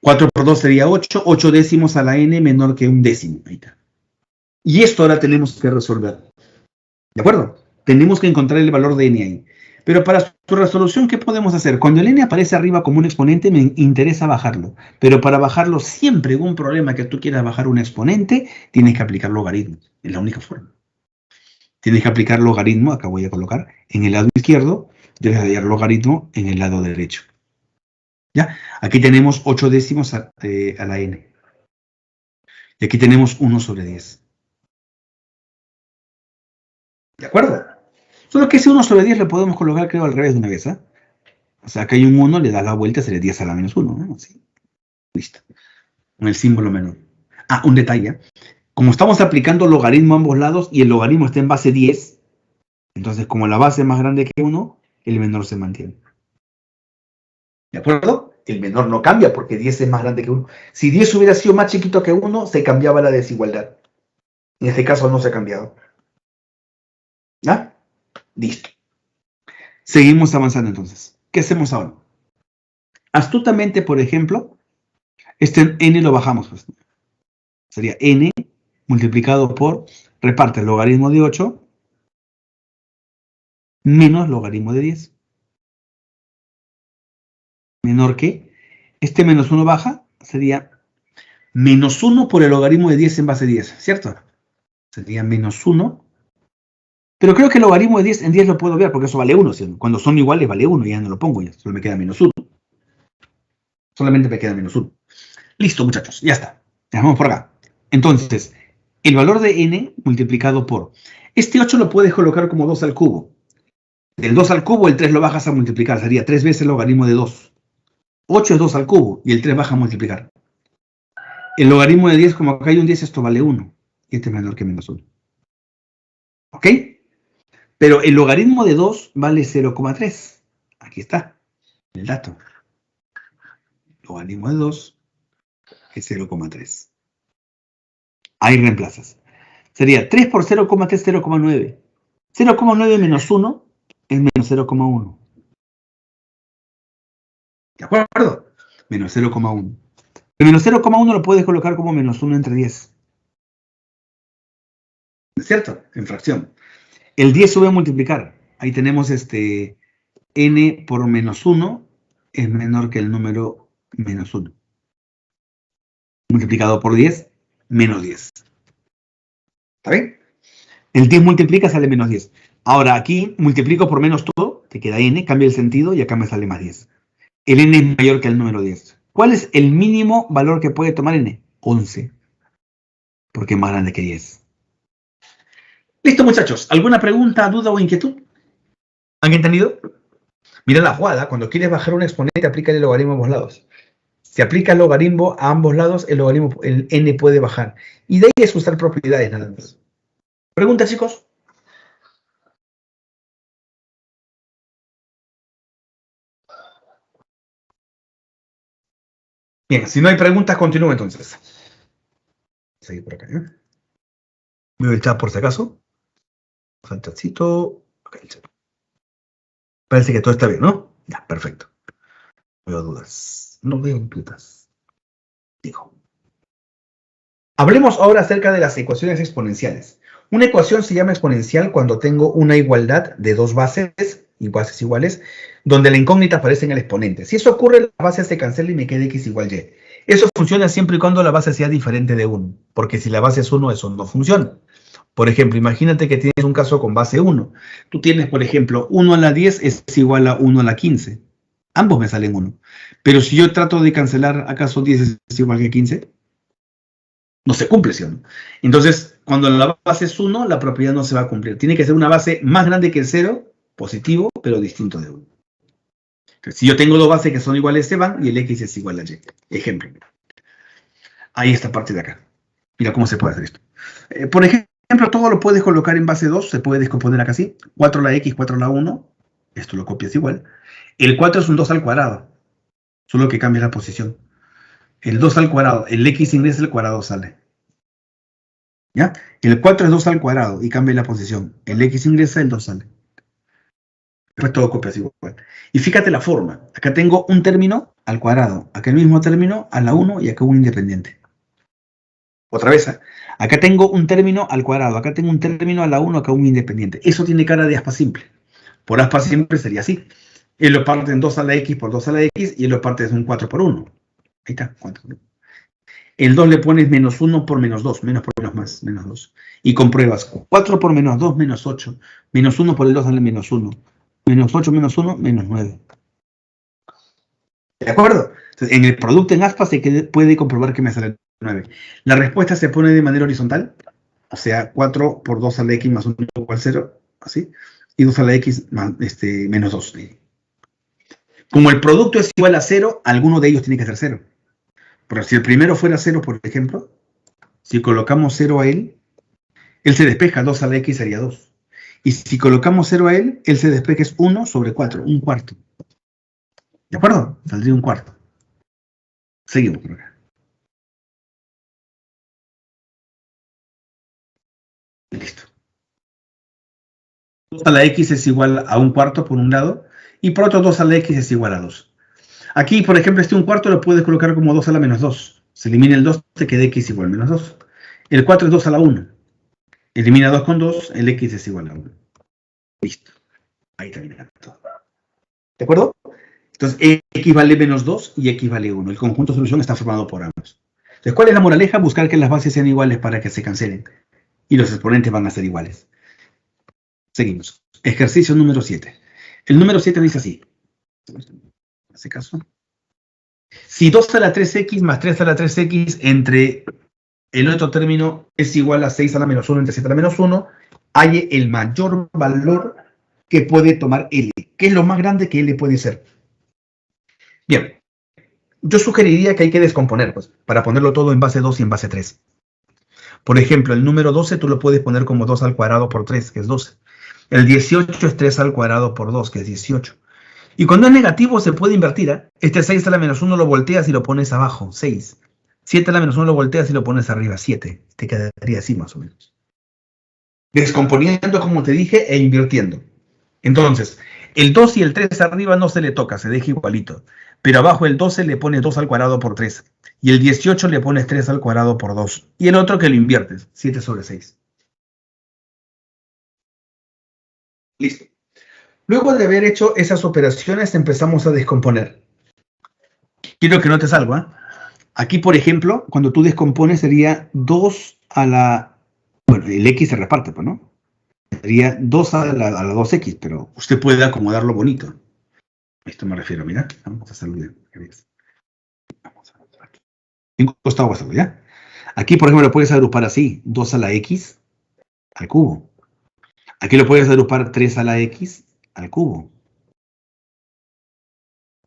4 por 2 sería 8. 8 décimos a la n menor que un décimo. Ahí está. Y esto ahora tenemos que resolver. ¿De acuerdo? Tenemos que encontrar el valor de n ahí. Pero para su resolución, ¿qué podemos hacer? Cuando el n aparece arriba como un exponente, me interesa bajarlo. Pero para bajarlo, siempre en un problema que tú quieras bajar un exponente, tienes que aplicar logaritmo. Es la única forma. Tienes que aplicar logaritmo, acá voy a colocar, en el lado izquierdo, debes hallar logaritmo en el lado derecho. ¿Ya? Aquí tenemos 8 décimos a la n. Y aquí tenemos 1 sobre 10. ¿De acuerdo? Solo que ese 1 sobre 10 lo podemos colocar, creo, al revés de una vez, ¿eh? O sea, acá hay un 1, le das la vuelta, sería 10 a la menos 1, ¿no? Así. Listo. Con el símbolo menor. Ah, un detalle. Como estamos aplicando logaritmo a ambos lados y el logaritmo está en base 10, entonces como la base es más grande que 1, el menor se mantiene. ¿De acuerdo? El menor no cambia porque 10 es más grande que 1. Si 10 hubiera sido más chiquito que 1, se cambiaba la desigualdad. En este caso no se ha cambiado. ¿Ya? Listo. Seguimos avanzando entonces. ¿Qué hacemos ahora? Astutamente, por ejemplo, este n lo bajamos. Pues. Sería n multiplicado por, reparte el logaritmo de 8 menos logaritmo de 10. Menor que, este menos 1 baja, sería menos 1 por el logaritmo de 10 en base 10, ¿cierto? Sería menos 1. Pero creo que el logaritmo de 10 en 10 lo puedo ver porque eso vale 1. Cuando son iguales vale 1, ya no lo pongo, ya solo me queda menos 1. Solamente me queda menos 1. Listo, muchachos, ya está. Dejamos por acá. Entonces, el valor de n multiplicado por... Este 8 lo puedes colocar como 2 al cubo. Del 2 al cubo, el 3 lo bajas a multiplicar. Sería 3 veces el logaritmo de 2. 8 es 2 al cubo y el 3 baja a multiplicar. El logaritmo de 10, como acá hay un 10, esto vale 1. Y este es menor que menos 1. ¿Ok? Pero el logaritmo de 2 vale 0,3. Aquí está el dato. logaritmo de 2 es 0,3. Ahí reemplazas. Sería 3 por 0,3, 0,9. 0,9 menos 1 es menos 0,1. ¿De acuerdo? Menos 0,1. El menos 0,1 lo puedes colocar como menos 1 entre 10. ¿Es cierto? En fracción. El 10 sube a multiplicar. Ahí tenemos n por menos 1 es menor que el número menos 1. Multiplicado por 10, menos 10. ¿Está bien? El 10 multiplica, sale menos 10. Ahora aquí multiplico por menos todo, te queda n, cambia el sentido y acá me sale más 10. El n es mayor que el número 10. ¿Cuál es el mínimo valor que puede tomar n? 11. Porque es más grande que 10. Listo, muchachos. ¿Alguna pregunta, duda o inquietud? ¿Han entendido? Mira la jugada. Cuando quieres bajar un exponente, aplica el logaritmo a ambos lados. Si aplica el logaritmo a ambos lados, el n puede bajar. Y de ahí es usar propiedades nada más. ¿Preguntas, chicos? Bien, si no hay preguntas, continúo entonces. Seguir por acá, ¿eh? Veo el chat por si acaso. Vamos al chatcito. Ok, el chat. Parece que todo está bien, ¿no? Ya, perfecto. No veo dudas. No veo dudas. Digo. Hablemos ahora acerca de las ecuaciones exponenciales. Una ecuación se llama exponencial cuando tengo una igualdad de dos bases y bases iguales, donde la incógnita aparece en el exponente. Si eso ocurre, la base se cancela y me queda x igual y. Eso funciona siempre y cuando la base sea diferente de 1, porque si la base es 1, eso no funciona. Por ejemplo, imagínate que tienes un caso con base 1. Tú tienes, por ejemplo, 1 a la 10 es igual a 1 a la 15. Ambos me salen 1. Pero si yo trato de cancelar, ¿acaso 10 es igual que 15? No se cumple, ¿sí o no? Entonces, cuando la base es 1, la propiedad no se va a cumplir. Tiene que ser una base más grande que el 0, positivo, pero distinto de 1. Entonces, si yo tengo dos bases que son iguales, se van, y el x es igual a y. Ejemplo. Ahí esta parte de acá. Mira cómo se puede hacer esto. Por ejemplo, todo lo puedes colocar en base 2, se puede descomponer acá así. 4 a la x, 4 a la 1. Esto lo copias igual. El 4 es un 2 al cuadrado. Solo que cambia la posición. El 2 al cuadrado, el x ingresa, el cuadrado sale. ¿Ya? El 4 es 2 al cuadrado y cambia la posición. El x ingresa, el 2 sale. Después todo copias igual. Y fíjate la forma. Acá tengo un término al cuadrado. Acá el mismo término a la 1 y acá un independiente. Otra vez. Acá tengo un término al cuadrado. Acá tengo un término a la 1, acá un independiente. Eso tiene cara de aspa simple. Por aspa simple sería así. Él lo parte en 2 a la x por 2 a la x y él lo parte en un 4 por 1. Ahí está, 4 por 1. El 2 le pones menos 1 por menos 2, menos por menos más, menos 2. Y compruebas, 4 por menos 2, menos 8. Menos 1 por el 2 sale menos 1. Menos 8 menos 1, menos 9. ¿De acuerdo? Entonces, en el producto en aspa se puede comprobar que me sale 9. La respuesta se pone de manera horizontal, o sea, 4 por 2 a la x más 1 igual 0, así. Y 2 a la x más, menos 2. Como el producto es igual a 0, alguno de ellos tiene que ser 0. Pero si el primero fuera 0, por ejemplo, si colocamos 0 a él se despeja, 2 a la x sería 2. Y si colocamos 0 a él se despeja es 1 sobre 4, un cuarto. ¿De acuerdo? Saldría un cuarto. Seguimos por acá. Listo. 2 a la x es igual a un cuarto por un lado, y por otro 2 a la x es igual a 2. Aquí, por ejemplo, un cuarto lo puedes colocar como 2 a la menos 2. Se elimina el 2, te queda x igual a menos 2. El 4 es 2 a la 1. Elimina 2 con 2, el x es igual a 1. Listo. Ahí termina todo. ¿De acuerdo? Entonces, x vale menos 2 y x vale 1. El conjunto de solución está formado por ambos. Entonces, ¿cuál es la moraleja? Buscar que las bases sean iguales para que se cancelen. Y los exponentes van a ser iguales. Seguimos. Ejercicio número 7. El número 7 dice así. En este caso. Si 2 a la 3x más 3 a la 3x entre el otro término es igual a 6 a la menos 1 entre 7 a la menos 1, hay el mayor valor que puede tomar L. ¿Qué es lo más grande que L puede ser? Bien. Yo sugeriría que hay que descomponer, pues, para ponerlo todo en base 2 y en base 3. Por ejemplo, el número 12 tú lo puedes poner como 2 al cuadrado por 3, que es 12. El 18 es 3 al cuadrado por 2, que es 18. Y cuando es negativo se puede invertir, ¿eh? Este 6 a la menos 1 lo volteas y lo pones abajo, 6. 7 a la menos 1 lo volteas y lo pones arriba, 7. Te quedaría así más o menos. Descomponiendo, como te dije, e invirtiendo. Entonces, el 2 y el 3 arriba no se le toca, se deja igualito. Pero abajo el 12 le pones 2 al cuadrado por 3. Y el 18 le pones 3 al cuadrado por 2. Y el otro que lo inviertes, 7 sobre 6. Listo. Luego de haber hecho esas operaciones, empezamos a descomponer. Quiero que notes algo, ¿eh? Aquí, por ejemplo, cuando tú descompones sería 2 a la... Bueno, el X se reparte, pues, ¿no? Sería 2 a la 2X, pero usted puede acomodarlo bonito. A esto me refiero, mira. Vamos a hacerlo bien. Vamos a hacerlo aquí. 5 costados, ¿ya? Aquí, por ejemplo, lo puedes agrupar así. 2 a la X al cubo. Aquí lo puedes agrupar 3 a la X al cubo.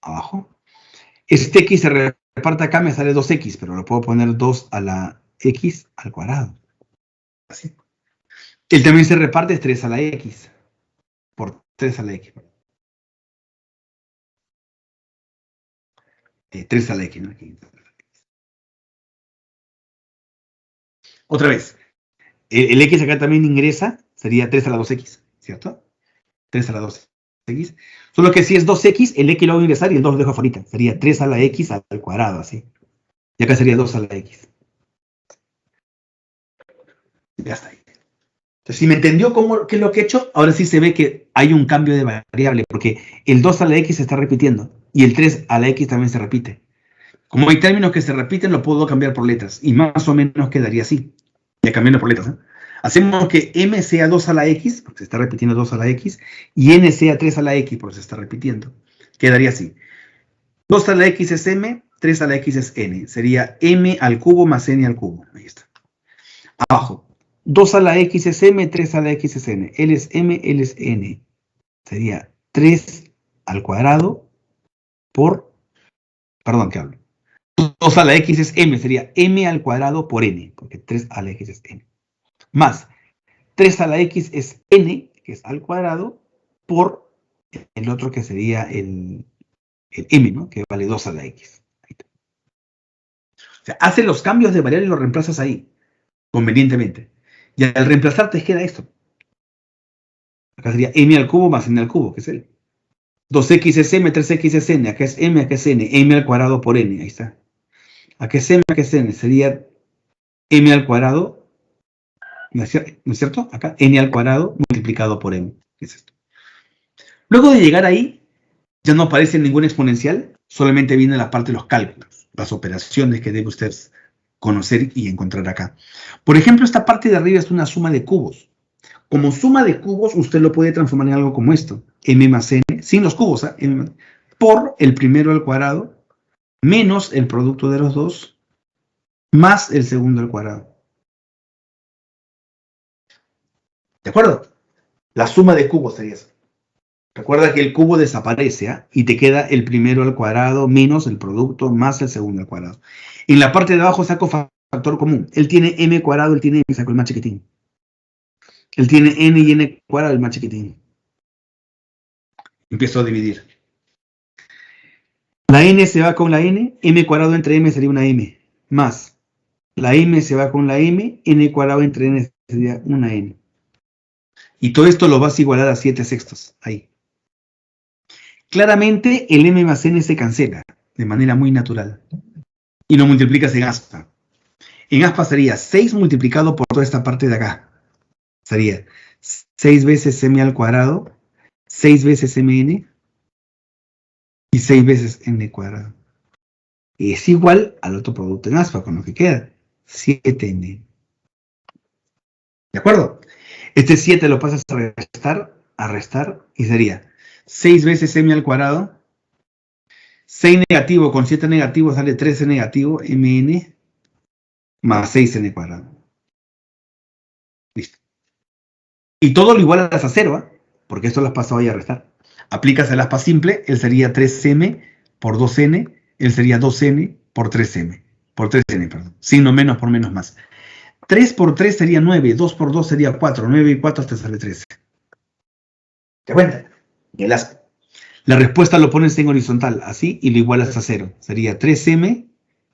Abajo. Este X se reparte acá, me sale 2X, pero lo puedo poner 2 a la X al cuadrado. Así. Él también se reparte 3 a la X. Por 3 a la X. 3 a la X, ¿no? Aquí. Otra vez. El X acá también ingresa, sería 3 a la 2X, ¿cierto? 3 a la 2X. Solo que si es 2X, el X lo va a ingresar y el 2 lo dejo afuera. Sería 3 a la X al cuadrado, así. Y acá sería 2 a la X. Ya está ahí. Entonces, si me entendió qué es lo que he hecho, ahora sí se ve que hay un cambio de variable, porque el 2 a la X se está repitiendo y el 3 a la X también se repite. Como hay términos que se repiten, lo puedo cambiar por letras y más o menos quedaría así. Ya cambiando por letras, ¿eh? Hacemos que M sea 2 a la X, porque se está repitiendo 2 a la X, y N sea 3 a la X, porque se está repitiendo. Quedaría así. 2 a la X es M, 3 a la X es N. Sería M al cubo más N al cubo. Ahí está. Abajo. 2 a la X es M, 3 a la X es N. L es M, L es N. Sería 3 al cuadrado por... Perdón, ¿qué hablo? 2 a la X es M, sería M al cuadrado por N, porque 3 a la X es N. Más 3 a la X es N, que es al cuadrado, por el otro que sería el M, ¿no? Que vale 2 a la X. O sea, haces los cambios de variable y los reemplazas ahí, convenientemente. Y al reemplazar te queda esto. Acá sería M al cubo más N al cubo, que es el 2X es M, 3X es N, acá es M, acá es N, M al cuadrado por N, ahí está. Acá es M, acá es N, sería M al cuadrado, ¿no es cierto? Acá N al cuadrado multiplicado por M, ¿qué es esto? Luego de llegar ahí, ya no aparece ningún exponencial, solamente viene la parte de los cálculos, las operaciones que debe usted conocer y encontrar acá. Por ejemplo, esta parte de arriba es una suma de cubos. Como suma de cubos, usted lo puede transformar en algo como esto. M más N, sin los cubos, ¿eh? M por el primero al cuadrado, menos el producto de los dos, más el segundo al cuadrado. ¿De acuerdo? La suma de cubos sería eso. Recuerda que el cubo desaparece, ¿eh? Y te queda el primero al cuadrado menos el producto más el segundo al cuadrado. En la parte de abajo saco factor común. Él tiene m cuadrado, él tiene m, saco el más chiquitín. Él tiene n y n cuadrado, el más chiquitín. Empiezo a dividir. La n se va con la n, m cuadrado entre m sería una m, más la m se va con la m, n cuadrado entre n sería una n. Y todo esto lo vas a igualar a 7 sextos, ahí. Claramente el m más n se cancela, de manera muy natural. Y lo multiplicas en aspa. En aspa sería 6 multiplicado por toda esta parte de acá. Sería 6 veces m al cuadrado, 6 veces mn, y 6 veces n cuadrado. Es igual al otro producto en aspa, con lo que queda, 7n. ¿De acuerdo? Este 7 lo pasas a restar, y sería 6 veces m al cuadrado, 6 negativo con 7 negativo sale 13 negativo, mn, más 6n cuadrado. Listo. Y todo lo igualas a 0, ¿eh? Porque esto lo has pasado ahí a restar. Aplicas el aspa simple, él sería 3m por 2n, él sería 2n por 3m, por 3n, perdón. Signo menos por menos más. 3 por 3 sería 9, 2 por 2 sería 4, 9 y 4 te sale 13. ¿Te cuenta? Y el aspa. La respuesta lo pones en horizontal, así, y lo igualas a 0. Sería 3m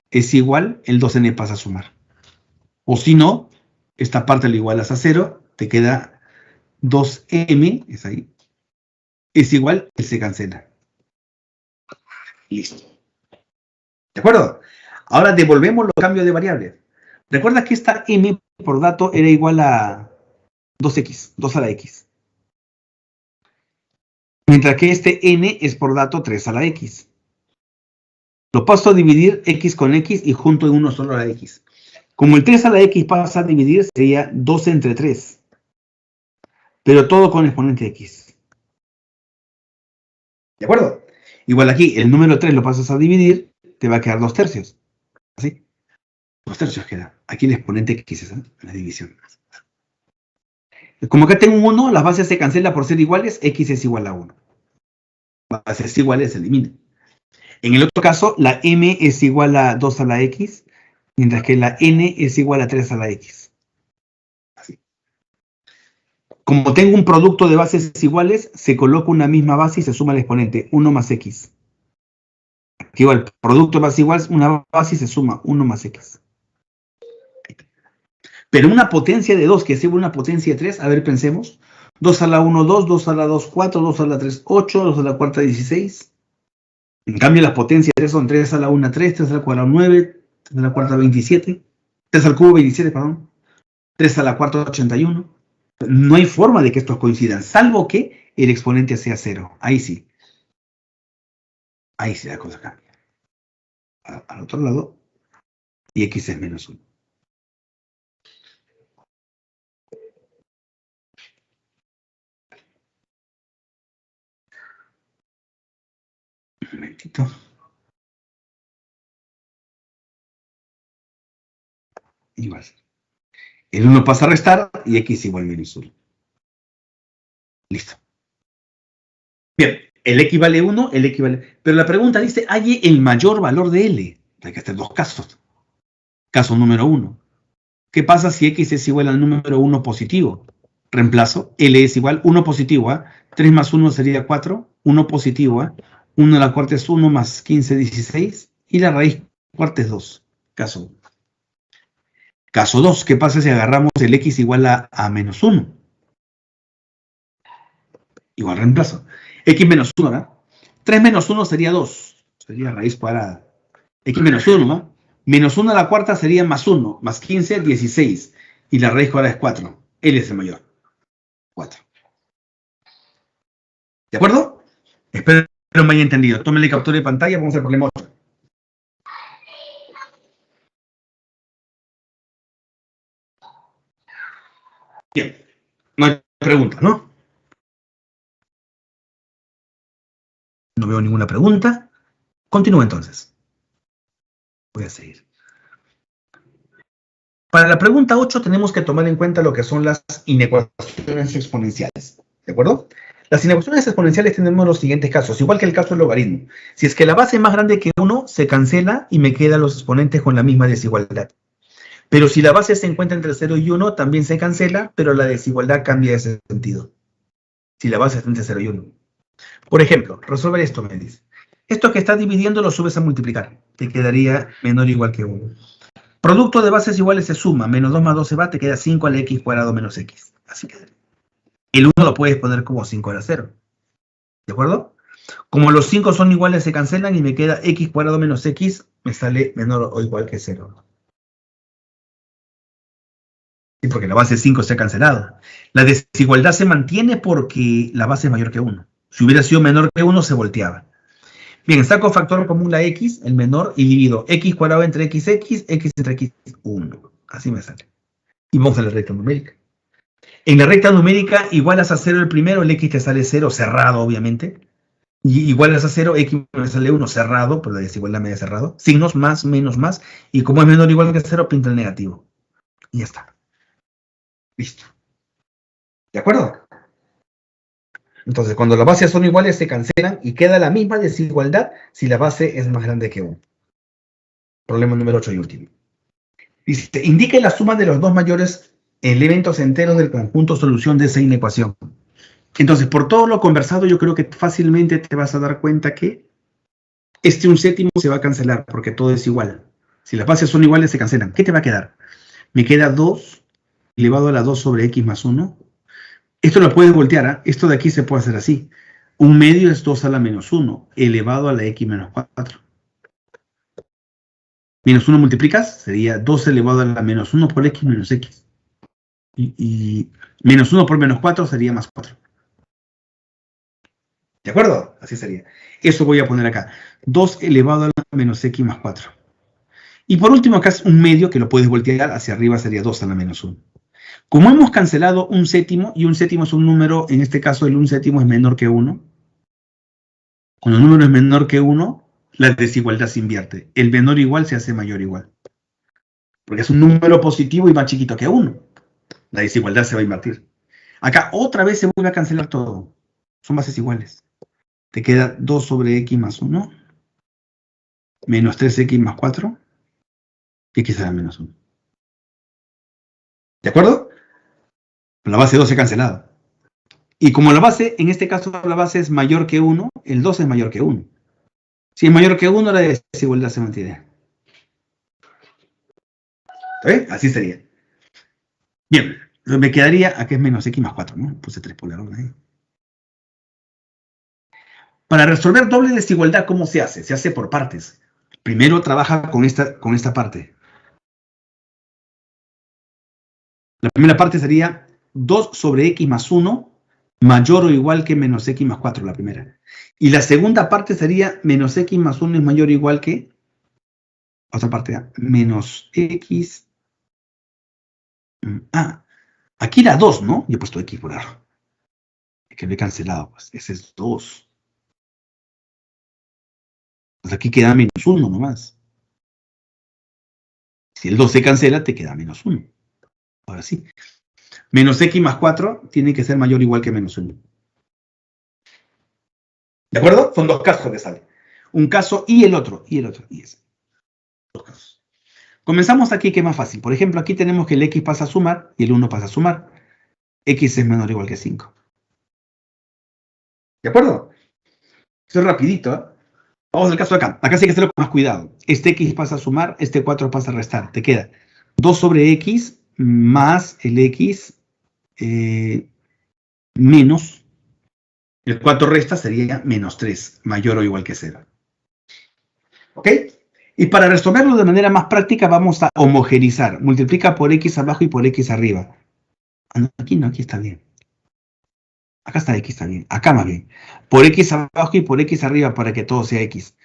es igual, el 2n pasa a sumar. O si no, esta parte lo igualas a 0, te queda 2m, es ahí, es igual, se cancela. Listo. ¿De acuerdo? Ahora devolvemos los cambios de variables. Recuerda que esta m por dato era igual a 2x, 2 a la x. Mientras que este n es por dato 3 a la x. Lo paso a dividir x con x y junto en uno solo a la x. Como el 3 a la x pasa a dividir, sería 2 entre 3. Pero todo con exponente x. ¿De acuerdo? Igual aquí, el número 3 lo pasas a dividir, te va a quedar 2 tercios. ¿Así? 2 tercios queda. Aquí el exponente x es la división. Como acá tengo un 1, las bases se cancelan por ser iguales, x es igual a 1. Bases iguales se eliminan. En el otro caso, la m es igual a 2 a la x, mientras que la n es igual a 3 a la x. Así. Como tengo un producto de bases iguales, se coloca una misma base y se suma el exponente, 1 más x. Aquí igual, producto de bases iguales, una base y se suma, 1 más x. Pero una potencia de 2 que es igual a una potencia de 3, a ver, pensemos. 2 a la 1, 2, 2 a la 2, 4, 2 a la 3, 8, 2 a la cuarta, 16. En cambio, las potencias 3 son 3 a la 1, 3, 3 a la cuarta, 9, 3 a la cuarta, 27, 3 al cubo, 27, perdón, 3 a la cuarta, 81. No hay forma de que estos coincidan, salvo que el exponente sea 0. Ahí sí. Ahí sí la cosa cambia. Al otro lado, y x es menos 1. Un momentito. Igual. El 1 pasa a restar y x igual a menos 1. Listo. Bien, el x vale 1, el x vale... Pero la pregunta dice, ¿hay el mayor valor de L? Hay que hacer dos casos. Caso número 1. ¿Qué pasa si x es igual al número 1 positivo? Reemplazo, L es igual 1 positivo, ¿eh? 3 más 1 sería 4, 1 positivo, ¿eh? 1 a la cuarta es 1 más 15, 16, y la raíz cuarta es 2. Caso 1. Caso 2, ¿qué pasa si agarramos el x igual a menos 1? Igual reemplazo. X menos 1, ¿verdad? 3 menos 1 sería 2. Sería raíz cuadrada. X menos 1, ¿no? Menos 1 a la cuarta sería más 1. Más 15, 16. Y la raíz cuadrada es 4. L es el mayor. 4. ¿De acuerdo? Espero que me haya entendido. Tómenle captura de pantalla. Vamos al problema 8. Bien. No hay preguntas, ¿no? No veo ninguna pregunta. Continúo entonces. Voy a seguir. Para la pregunta 8 tenemos que tomar en cuenta lo que son las inecuaciones exponenciales. ¿De acuerdo? Las inecuaciones exponenciales tenemos los siguientes casos, igual que el caso del logaritmo. Si es que la base es más grande que 1, se cancela y me quedan los exponentes con la misma desigualdad. Pero si la base se encuentra entre 0 y 1, también se cancela, pero la desigualdad cambia de ese sentido. Si la base está entre 0 y 1. Por ejemplo, resolver esto, me dice. Esto que estás dividiendo lo subes a multiplicar. Te quedaría menor o igual que 1. Producto de bases iguales se suma. Menos 2 más 2 se va, te queda 5 a la x cuadrado menos x. Así queda. El 1 lo puedes poner como 5 a la 0. ¿De acuerdo? Como los 5 son iguales, se cancelan y me queda x cuadrado menos x, me sale menor o igual que 0. Sí, porque la base 5 se ha cancelado. La desigualdad se mantiene porque la base es mayor que 1. Si hubiera sido menor que 1, se volteaba. Bien, saco factor común la x, el menor, y divido x cuadrado entre x entre x, 1. Así me sale. Y vamos a la recta numérica. En la recta numérica, igualas a 0 el primero, el x te sale 0, cerrado, obviamente. Y igualas a 0, x me sale 1, cerrado, pero la desigualdad media cerrado. Signos más, menos, más. Y como es menor o igual que 0, pinta el negativo. Y ya está. Listo. ¿De acuerdo? Entonces, cuando las bases son iguales, se cancelan y queda la misma desigualdad si la base es más grande que 1. Problema número 8 y último. Dice, indique la suma de los dos mayores elementos enteros del conjunto solución de esa inecuación. Entonces, por todo lo conversado, yo creo que fácilmente te vas a dar cuenta que este 1/7 se va a cancelar porque todo es igual. Si las bases son iguales, se cancelan. ¿Qué te va a quedar? Me queda 2 elevado a la 2 sobre x más 1. Esto lo puedes voltear, ¿eh? Esto de aquí se puede hacer así. 1/2 es 2 a la menos 1 elevado a la x menos 4. Menos 1 multiplicas, sería 2 elevado a la menos 1 por x menos x. Y menos 1 por menos 4 sería más 4. ¿De acuerdo? Así sería. Eso voy a poner acá. 2 elevado a la menos x más 4. Y por último, acá es 1/2 que lo puedes voltear hacia arriba, sería 2 a la menos 1. Como hemos cancelado 1/7, y 1/7 es un número, en este caso el 1/7 es menor que 1. Cuando el número es menor que 1, la desigualdad se invierte. El menor igual se hace mayor igual. Porque es un número positivo y más chiquito que 1. La desigualdad se va a invertir. Acá otra vez se vuelve a cancelar todo. Son bases iguales. Te queda 2 sobre x más 1, menos 3x más 4, y x será menos 1. ¿De acuerdo? La base 2 se ha cancelado. Y como la base, en este caso la base es mayor que 1, el 2 es mayor que 1. Si es mayor que 1, la desigualdad se mantiene. ¿Está bien? Así sería. Bien, me quedaría, aquí es menos x más 4, ¿no? Puse 3 por la orden ahí. Para resolver doble desigualdad, ¿cómo se hace? Se hace por partes. Primero trabaja con esta parte. La primera parte sería 2 sobre x más 1 mayor o igual que menos x más 4, la primera. Y la segunda parte sería menos x más 1 es mayor o igual que, otra parte, menos x. Aquí era 2, ¿no? Yo he puesto x por error. Que lo he cancelado, pues. Ese es 2. Pues aquí queda menos 1 nomás. Si el 2 se cancela, te queda menos 1. Ahora sí. Menos x más 4 tiene que ser mayor o igual que menos 1. ¿De acuerdo? Son dos casos que salen. Un caso y el otro. Y ese. Dos casos. Comenzamos aquí, que es más fácil. Por ejemplo, aquí tenemos que el x pasa a sumar y el 1 pasa a sumar. X es menor o igual que 5. ¿De acuerdo? Esto es rapidito, ¿eh? Vamos al caso de acá. Acá sí hay que hacerlo con más cuidado. Este x pasa a sumar, este 4 pasa a restar. Te queda 2 sobre x más el x menos. El 4 resta sería menos 3, mayor o igual que 0. ¿Ok? Y para resolverlo de manera más práctica vamos a homogeneizar. Multiplica por x abajo y por x arriba. No, aquí está bien. Acá está x, está bien. Acá más bien. Por x abajo y por x arriba para que todo sea x.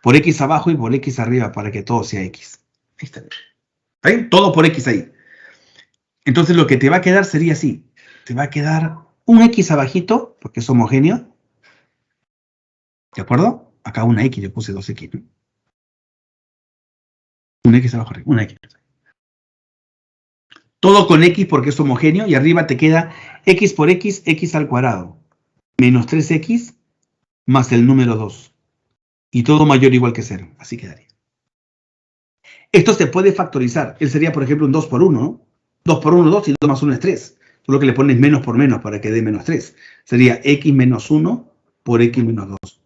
Por x abajo y por x arriba para que todo sea x. Ahí está bien. ¿Está bien? Todo por x ahí. Entonces lo que te va a quedar sería así. Te va a quedar un x abajito, porque es homogéneo. ¿De acuerdo? Acá una x, yo puse 2x, ¿no? Una x abajo, una x. Todo con x porque es homogéneo y arriba te queda x por x, x al cuadrado, menos 3x más el número 2. Y todo mayor o igual que 0. Así quedaría. Esto se puede factorizar. Él sería, por ejemplo, un 2 por 1, ¿no? 2 por 1, 2 y 2 más 1 es 3. Solo que le pones menos por menos para que dé menos 3. Sería x menos 1 por x menos 2.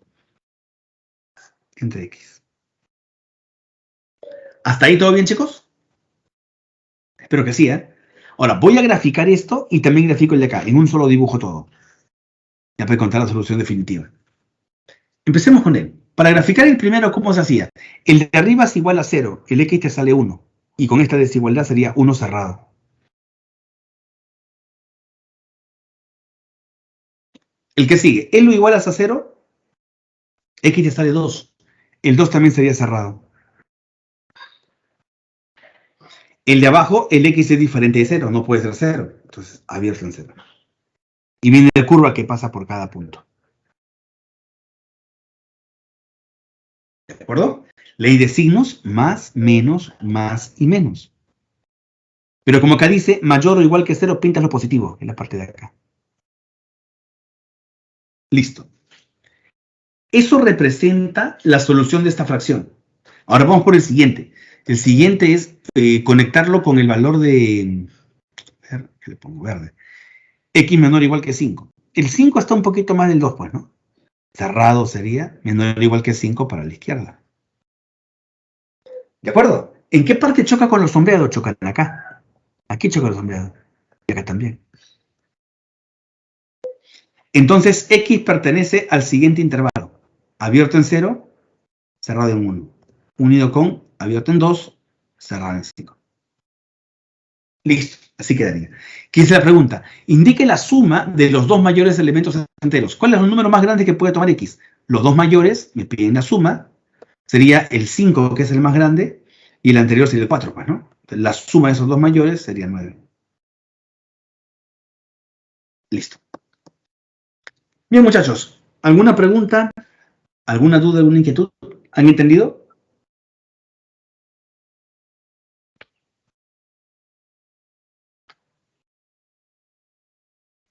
Entre x. ¿Hasta ahí todo bien, chicos? Espero que sí, ¿eh? Ahora, voy a graficar esto y también grafico el de acá. En un solo dibujo todo. Ya puedo contar la solución definitiva. Empecemos con él. Para graficar el primero, ¿cómo se hacía? El de arriba es igual a 0. El x te sale 1. Y con esta desigualdad sería 1 cerrado. El que sigue, ¿él lo igualas a 0? X te sale 2. El 2 también sería cerrado. El de abajo, el x es diferente de 0. No puede ser 0. Entonces, abierto en 0. Y viene la curva que pasa por cada punto. ¿De acuerdo? Ley de signos, más, menos, más y menos. Pero como acá dice, mayor o igual que 0, pintas lo positivo en la parte de acá. Listo. Eso representa la solución de esta fracción. Ahora vamos por el siguiente. El siguiente es conectarlo con el valor de... ¿Qué le pongo? Verde. X menor o igual que 5. El 5 está un poquito más del 2, pues, ¿no? Cerrado sería menor o igual que 5 para la izquierda. ¿De acuerdo? ¿En qué parte choca con los sombreados? Chocan acá. Aquí choca los sombreados. Y acá también. Entonces, X pertenece al siguiente intervalo. Abierto en 0, cerrado en 1. Unido con abierto en 2, cerrado en 5. Listo, así quedaría. ¿Qué dice la pregunta? Indique la suma de los dos mayores elementos enteros. ¿Cuál es el número más grande que puede tomar X? Los dos mayores me piden la suma. Sería el 5, que es el más grande, y el anterior sería el 4, pues, ¿no? Entonces, la suma de esos dos mayores sería 9. Listo. Bien, muchachos, ¿alguna pregunta? ¿Alguna duda? ¿Alguna inquietud? ¿Han entendido?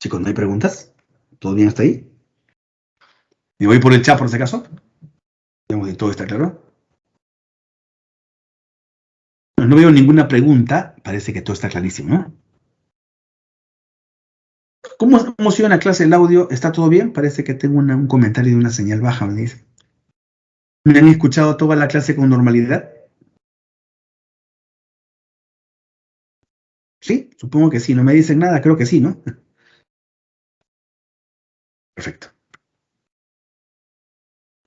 Chicos, ¿no hay preguntas? ¿Todo bien hasta ahí? Me voy por el chat por si acaso. Digamos que todo está claro. No veo ninguna pregunta. Parece que todo está clarísimo, ¿no? ¿Cómo emociona la clase del audio? ¿Está todo bien? Parece que tengo un comentario de una señal baja, me dice. ¿Me han escuchado toda la clase con normalidad? Sí, supongo que sí. No me dicen nada, creo que sí, ¿no? Perfecto.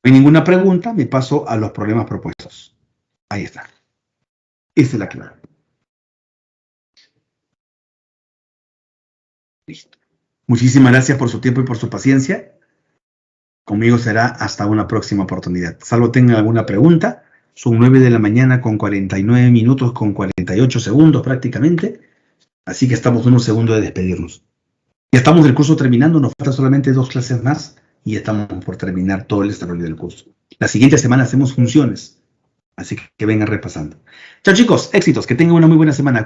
No hay ninguna pregunta, me paso a los problemas propuestos. Ahí está. Esa es la clave. Listo. Muchísimas gracias por su tiempo y por su paciencia. Conmigo será hasta una próxima oportunidad. Salvo tengan alguna pregunta, son 9 de la mañana con 49 minutos con 48 segundos prácticamente. Así que estamos unos segundos de despedirnos. Ya estamos el curso terminando, nos faltan solamente 2 clases más y estamos por terminar todo el desarrollo del curso. La siguiente semana hacemos funciones, así que vengan repasando. Chao chicos, éxitos, que tengan una muy buena semana.